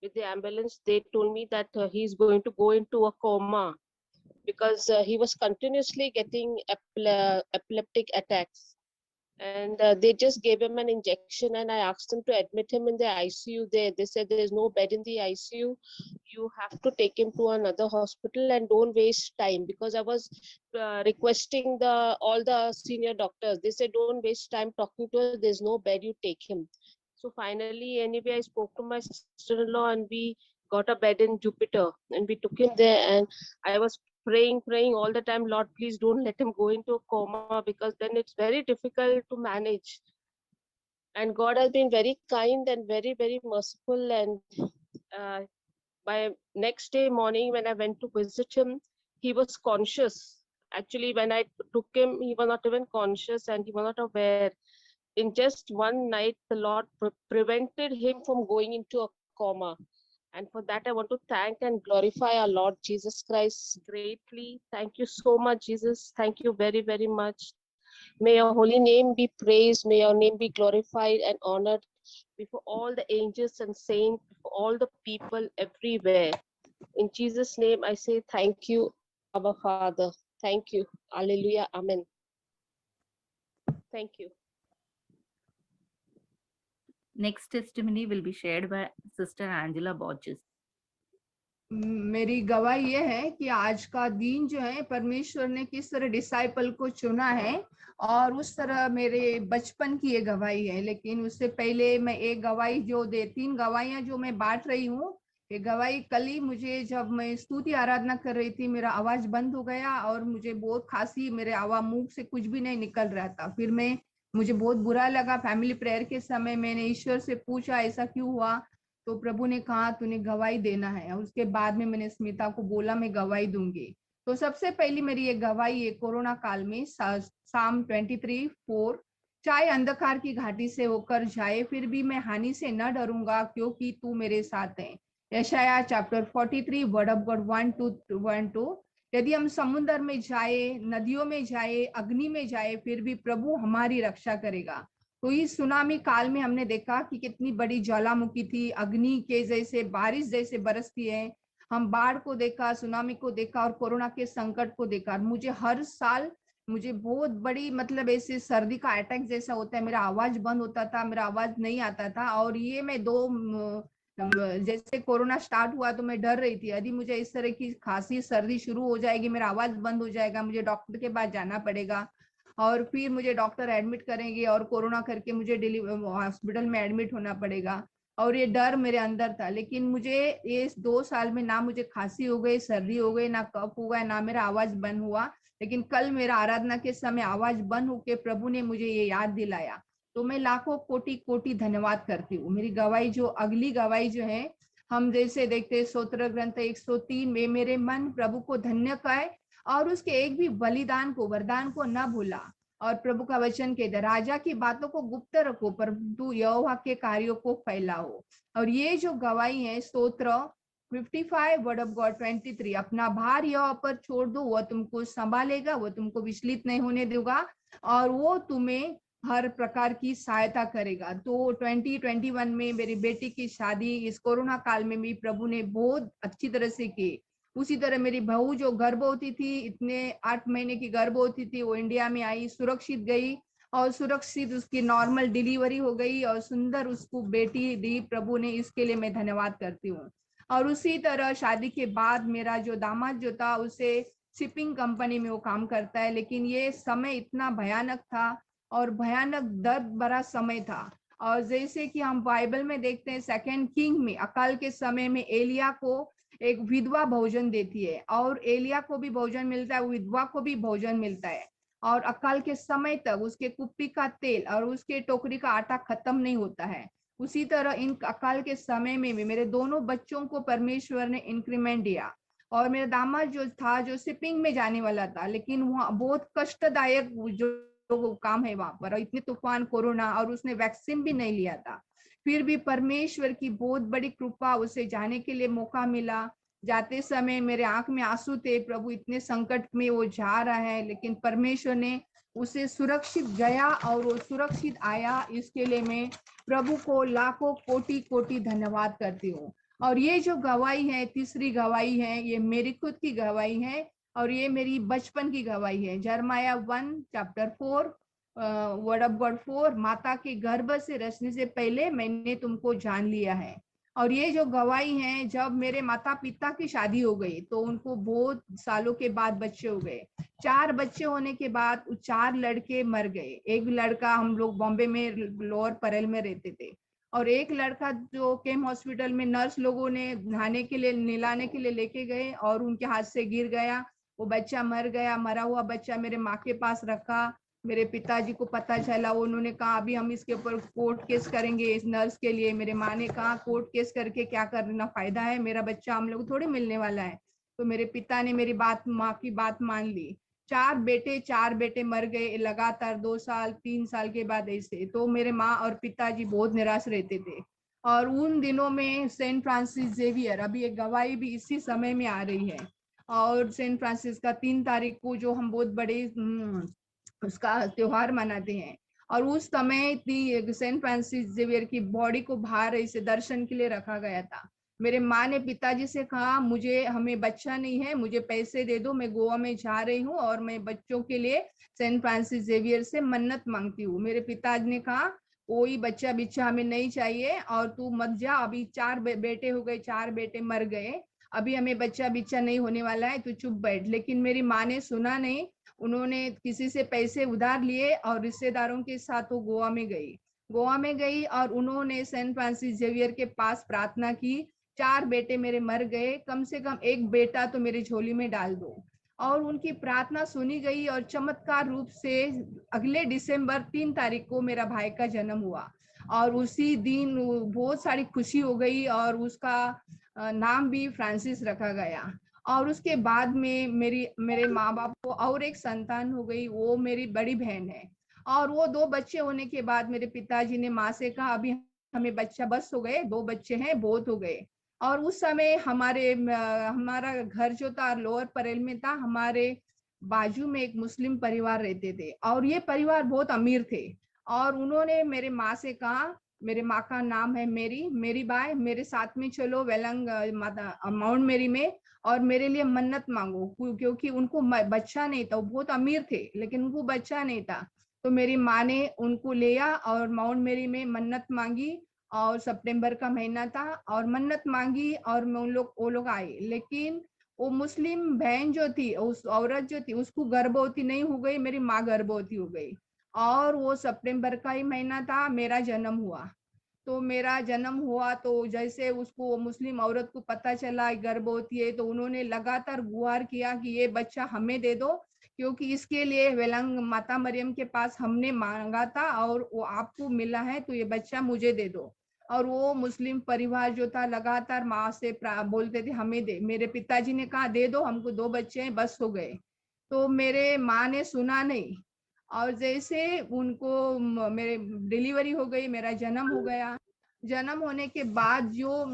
P: with the ambulance. They told me that he's going to go into a coma because he was continuously getting epileptic attacks. And they just gave him an injection and I asked them to admit him in the ICU there. They said there's no bed in the ICU. You have to take him to another hospital and don't waste time, because I was requesting all the senior doctors. They said don't waste time talking to us. There's no bed, you take him. So finally, anyway, I spoke to my sister-in-law and we got a bed in Jupiter and we took him there, and I was praying all the time, Lord, please don't let him go into a coma, because then it's very difficult to manage. And God has been very kind and very, very merciful. And by next day morning, when I went to visit him, he was conscious. Actually, when I took him, he was not even conscious and he was not aware. In just one night, the Lord prevented him from going into a coma. And for that, I want to thank and glorify our Lord Jesus Christ greatly. Thank you so much, Jesus. Thank you very, very much. May your holy name be praised. May your name be glorified and honored before all the angels and saints, before all the people everywhere. In Jesus' name, I say thank you, Abba Father. Thank you. Hallelujah. Amen. Thank you.
N: Next testimony will be shared by Sister Angela Borges.
D: मेरी गवाही ये है कि आज का दिन जो है परमेश्वर ने किस तरह डिसाइपल को चुना है, और उस तरह मेरे बचपन की ये गवाही है। लेकिन उससे पहले मैं एक गवाही जो 3 गवाहियां जो मैं बांट रही हूँ, ये गवाही कल ही मुझे जब मैं स्तुति आराधना कर रही थी, मेरा आवाज बंद हो गया और मुझे बहुत खांसी, मेरे आवाज मुंह से कुछ भी नहीं निकल रहा था। फिर मुझे बहुत बुरा लगा। फैमिली प्रेयर के समय मैंने ईश्वर से पूछा ऐसा क्यों हुआ, तो प्रभु ने कहा तूने गवाही देना है। और उसके बाद में मैंने स्मिता को बोला मैं गवाही दूंगी। तो सबसे पहली मेरी ये गवाही है कोरोना काल में साम 23/4 चाहे अंधकार की घाटी से होकर जाए फिर भी मैं हानि से न डरूंगा, क्योंकि तू मेरे साथ है। यशाया चैप्टर 43 वर्ड ऑफ गॉड 1-2। यदि हम समुद्र में जाए, नदियों में जाए, अग्नि में जाए, फिर भी प्रभु हमारी रक्षा करेगा। तो इस सुनामी काल में हमने देखा कि कितनी बड़ी ज्वालामुखी थी, अग्नि के जैसे बारिश जैसे बरसती है। हम बाढ़ को देखा, सुनामी को देखा और कोरोना के संकट को देखा। मुझे हर साल मुझे बहुत बड़ी मतलब ऐसे सर्दी का अटैक जैसा होता है, मेरा आवाज बंद होता था, मेरा आवाज नहीं आता था। और ये मैं जैसे कोरोना स्टार्ट हुआ तो मैं डर रही थी, यदि मुझे इस तरह की खांसी सर्दी शुरू हो जाएगी, मेरा आवाज बंद हो जाएगा, मुझे डॉक्टर के पास जाना पड़ेगा और फिर मुझे डॉक्टर एडमिट करेंगे और कोरोना करके मुझे हॉस्पिटल में एडमिट होना पड़ेगा। और ये डर मेरे अंदर था। लेकिन मुझे ये 2 साल में ना मुझे खांसी हो गई, सर्दी हो गई, ना कफ हुआ, ना मेरा आवाज बंद हुआ। लेकिन कल मेरा आराधना के समय आवाज बंद होके प्रभु ने मुझे ये याद दिलाया, तो मैं लाखों कोटि कोटि धन्यवाद करती हूँ। मेरी गवाही जो अगली गवाही जो है, हम जैसे देखते स्तोत्र ग्रंथ 103 में, मेरे मन प्रभु को धन्य कहे और उसके एक भी बलिदान को वरदान को न भूला। और प्रभु का वचन कहते, राजा की बातों को गुप्त रखो परंतु यहोवा के कार्यों को फैलाओ। और ये जो गवाही है स्तोत्र 55 वर्ड ऑफ गॉड 23, अपना भार यहोवा पर छोड़ दो, वह तुमको संभालेगा, वह तुमको विचलित नहीं होने देगा और वो तुम्हें हर प्रकार की सहायता करेगा। तो 2021 में मेरी बेटी की शादी इस कोरोना काल में भी प्रभु ने बहुत अच्छी तरह से की। उसी तरह मेरी बहू जो गर्भवती थी, इतने 8 महीने की गर्भवती थी, वो इंडिया में आई, सुरक्षित गई और सुरक्षित उसकी नॉर्मल डिलीवरी हो गई और सुंदर उसको बेटी दी प्रभु ने। इसके लिए मैं धन्यवाद करती हूँ। और उसी तरह शादी के बाद मेरा जो दामाद जो था, उसे शिपिंग कंपनी में वो काम करता है। लेकिन ये समय इतना भयानक था और भयानक दर्द भरा समय था। और जैसे कि हम बाइबल में देखते हैं 2 किंग में, अकाल के समय में एलिया को एक विधवा भोजन देती है और एलिया को भी भोजन मिलता है, विधवा को भी भोजन मिलता है। और अकाल के समय तक उसके कुप्पी का तेल और उसके टोकरी का आटा खत्म नहीं होता है। उसी तरह इन अकाल के समय में भी मेरे दोनों बच्चों को परमेश्वर ने इंक्रीमेंट दिया। और मेरा दामाद जो था, जो शिपिंग में जाने वाला था, लेकिन वहाँ बहुत कष्टदायक जो काम है वहां पर, इतने तूफान कोरोना, और उसने वैक्सीन भी नहीं लिया था। फिर भी परमेश्वर की बहुत बड़ी कृपा, उसे जाने के लिए मौका मिला। जाते समय मेरे आंख में आंसू थे, प्रभु इतने संकट में वो जा रहा है, लेकिन परमेश्वर ने उसे सुरक्षित गया और वो सुरक्षित आया। इसके लिए मैं प्रभु को लाखों कोटि कोटि धन्यवाद करती हूँ। और ये जो गवाही है, तीसरी गवाही है, ये मेरी खुद की गवाही है और ये मेरी बचपन की गवाही है। जरमाया 1 चैप्टर 4 वर्ड ऑफ गॉड 4, माता के गर्भ से रचने से पहले मैंने तुमको जान लिया है। और ये जो गवाही है, जब मेरे माता पिता की शादी हो गई तो उनको बहुत सालों के बाद बच्चे हो गए। 4 बच्चे होने के बाद 4 लड़के मर गए। एक लड़का, हम लोग बॉम्बे में लोअर परेल में रहते थे, और एक लड़का जो केम हॉस्पिटल में नर्स लोगों ने नहाने के लिए, नहलाने के लिए लेके गए और उनके हाथ से गिर गया, वो बच्चा मर गया। मरा हुआ बच्चा मेरे माँ के पास रखा। मेरे पिताजी को पता चला, उन्होंने कहा अभी हम इसके ऊपर कोर्ट केस करेंगे इस नर्स के लिए। मेरे माँ ने कहा कोर्ट केस करके क्या करना, फायदा है, मेरा बच्चा हम लोग थोड़ी मिलने वाला है। तो मेरे पिता ने मेरी बात, माँ की बात मान ली। 4 बेटे मर गए लगातार 2 साल 3 साल के बाद ऐसे। तो मेरे माँ और पिताजी बहुत निराश रहते थे। और उन दिनों में सेंट फ्रांसिस जेवियर, अभी एक गवाही भी इसी समय में आ रही है। और सेंट फ्रांसिस का 3 तारीख को जो हम बहुत बड़े उसका त्योहार मनाते हैं। और उस समय सेंट फ्रांसिस जेवियर की बॉडी को बाहर ऐसे दर्शन के लिए रखा गया था। मेरे माँ ने पिताजी से कहा, मुझे, हमें बच्चा नहीं है, मुझे पैसे दे दो, मैं गोवा में जा रही हूँ और मैं बच्चों के लिए सेंट फ्रांसिस जेवियर से मन्नत मांगती हूँ। मेरे पिताजी ने कहा कोई बच्चा बिच्चा हमें नहीं चाहिए और तू मत जा, अभी 4 बेटे हो गए, 4 बेटे मर गए, अभी हमें बच्चा बिच्चा नहीं होने वाला है, तू चुप बैठ। लेकिन मेरी माँ ने सुना नहीं, उन्होंने किसी से पैसे उधार लिए और रिश्तेदारों के साथ वो गोवा में गई और उन्होंने सेंट फ्रांसिस जेवियर के पास प्रार्थना की, 4 बेटे मेरे मर गए, कम से कम एक बेटा तो मेरी झोली में डाल दो। और उनकी प्रार्थना सुनी गई और चमत्कार रूप से अगले दिसंबर 3 तारीख को मेरा भाई का जन्म हुआ। और उसी दिन बहुत सारी खुशी हो गई और उसका नाम भी फ्रांसिस रखा गया। और उसके बाद में मेरे माँ बाप को और एक संतान हो गई, वो मेरी बड़ी बहन है। और वो 2 बच्चे होने के बाद मेरे पिताजी ने माँ से कहा अभी हमें बच्चा बस हो गए, 2 बच्चे हैं बहुत हो गए। और उस समय हमारा घर जो था लोअर परेल में था, हमारे बाजू में एक मुस्लिम परिवार रहते थे और ये परिवार बहुत अमीर थे। और उन्होंने मेरे माँ से कहा, मेरे माँ का नाम है मेरी बाई, मेरे साथ में चलो वेलंग माता माउंट मेरी में और मेरे लिए मन्नत मांगो, क्योंकि उनको बच्चा नहीं था, वो बहुत अमीर थे लेकिन उनको बच्चा नहीं था। तो मेरी माँ ने उनको लिया और माउंट मेरी में मन्नत मांगी और सितंबर का महीना था और मन्नत मांगी और वो लोग आए। लेकिन वो मुस्लिम बहन जो थी, उस औरत जो थी, उसको गर्भवती नहीं हो गई, मेरी माँ गर्भवती हो गई। और वो सितंबर का ही महीना था, मेरा जन्म हुआ। तो मेरा जन्म हुआ तो जैसे उसको मुस्लिम औरत को पता चला गर्भवती है, तो उन्होंने लगातार गुहार किया कि ये बच्चा हमें दे दो, क्योंकि इसके लिए वेलंग माता मरियम के पास हमने मांगा था और वो आपको मिला है, तो ये बच्चा मुझे दे दो। और वो मुस्लिम परिवार जो था लगातार माँ से बोलते थे हमें दे। मेरे पिताजी ने कहा दे दो, हमको 2 बच्चे हैं, बस हो गए। तो मेरे माँ ने सुना नहीं और जैसे उनको मेरे डिलीवरी हो गई, मेरा जन्म हो गया। जन्म होने के बाद जो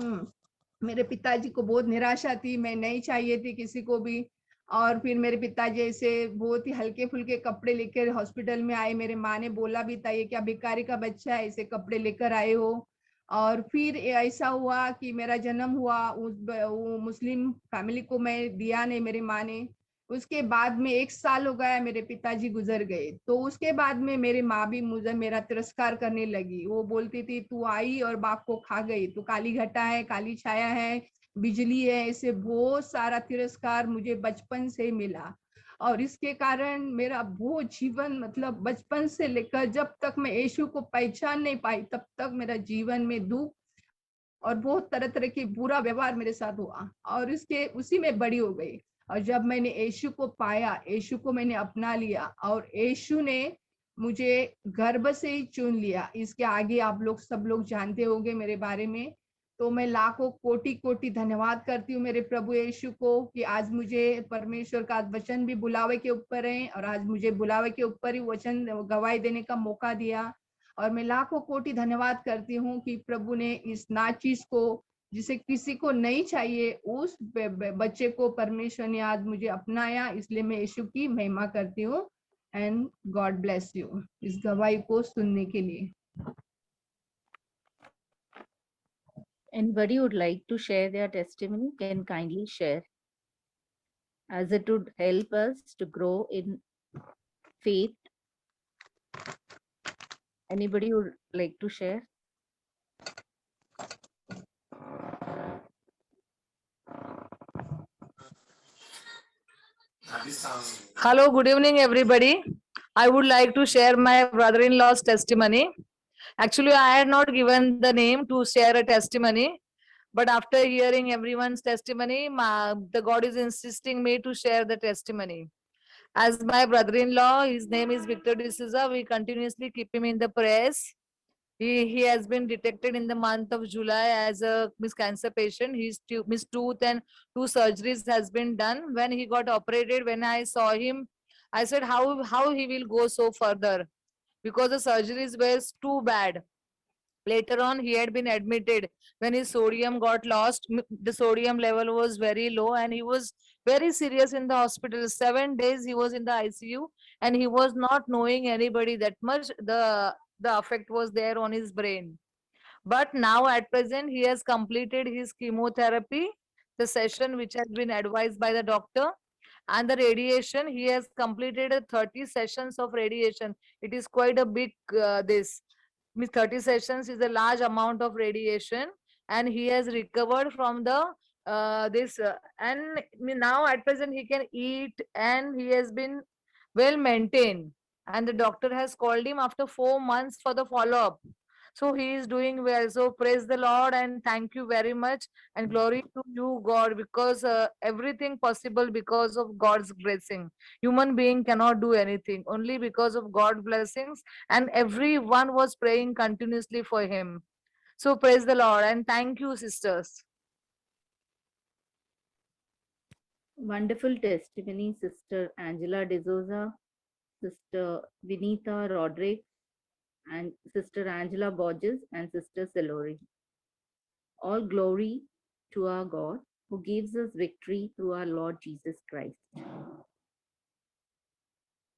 D: मेरे पिताजी को बहुत निराशा थी, मैं नहीं चाहिए थी किसी को भी। और फिर मेरे पिताजी ऐसे बहुत ही हल्के फुल्के कपड़े लेकर हॉस्पिटल में आए। मेरे माँ ने बोला भी था ये क्या भिखारी का बच्चा है, ऐसे कपड़े लेकर आए हो। और फिर ऐसा हुआ कि मेरा जन्म हुआ, वो मुस्लिम फैमिली को मैं दिया नहीं मेरी माँ ने। उसके बाद में 1 साल हो गया, मेरे पिताजी गुजर गए। तो उसके बाद में मेरी माँ भी मुझे मेरा तिरस्कार करने लगी। वो बोलती थी तू आई और बाप को खा गई, तू काली घटा है, काली छाया है, बिजली है, ऐसे बहुत सारा तिरस्कार मुझे बचपन से मिला। और इसके कारण मेरा वो जीवन, मतलब बचपन से लेकर जब तक मैं यीशु को पहचान नहीं पाई तब तक मेरा जीवन में दुख और बहुत तरह तरह की बुरा व्यवहार मेरे साथ हुआ और उसी में बड़ी हो गई। और जब मैंने यीशु को पाया, यीशु को मैंने अपना लिया और यीशु ने मुझे गर्भ से ही चुन लिया। इसके आगे आप लोग सब लोग जानते होंगे मेरे बारे में। तो मैं लाखों कोटि कोटि धन्यवाद करती हूँ मेरे प्रभु यीशु को कि आज मुझे परमेश्वर का वचन भी बुलावे के ऊपर है और आज मुझे बुलावे के ऊपर ही वचन गवाही देने का मौका दिया। और मैं लाखों कोटि धन्यवाद करती हूँ कि प्रभु ने इस नाचीज को, जिसे किसी को नहीं चाहिए, उस बच्चे को परमेश्वर ने आज मुझे अपनाया। इसलिए मैं यीशु की महिमा करती हूँ। एंड गॉड ब्लेस यू इस गवाही को सुनने के लिए।
N: Anybody would like to share their testimony can kindly share, as it would help us to grow in faith. Anybody would like to share?
Q: Hello, good evening, everybody. I would like to share my brother-in-law's testimony. Actually, I had not given the name to share a testimony, but after hearing everyone's testimony, the God is insisting me to share the testimony. As my brother-in-law, his name is Victor D'Souza, we continuously keep him in the prayers. He has been detected in the month of July as a cancer patient. His tooth and 2 surgeries has been done. When he got operated, when I saw him, I said how he will go so further, because the surgeries were too bad. Later on, he had been admitted. When his sodium got lost, the sodium level was very low and he was very serious in the hospital. 7 days he was in the ICU and he was not knowing anybody that much. The effect was there on his brain. But now at present, he has completed his chemotherapy, the session which has been advised by the doctor, and the radiation. He has completed 30 sessions of radiation. It is quite a big this. 30 sessions is a large amount of radiation, and he has recovered from the and now at present he can eat and he has been well maintained, and the doctor has called him after 4 months for the follow-up. So he is doing well. So praise the Lord and thank you very much, and glory to you, God, because everything possible because of God's blessing. Human being cannot do anything, only because of God's blessings, and everyone was praying continuously for him. So praise the Lord and thank you, sisters.
N: Wonderful testimony, Sister Angela D'Souza. Sister Vinita Roderick, and Sister Angela Borges, and Sister Silori. All glory to our God, who gives us victory through our Lord Jesus Christ.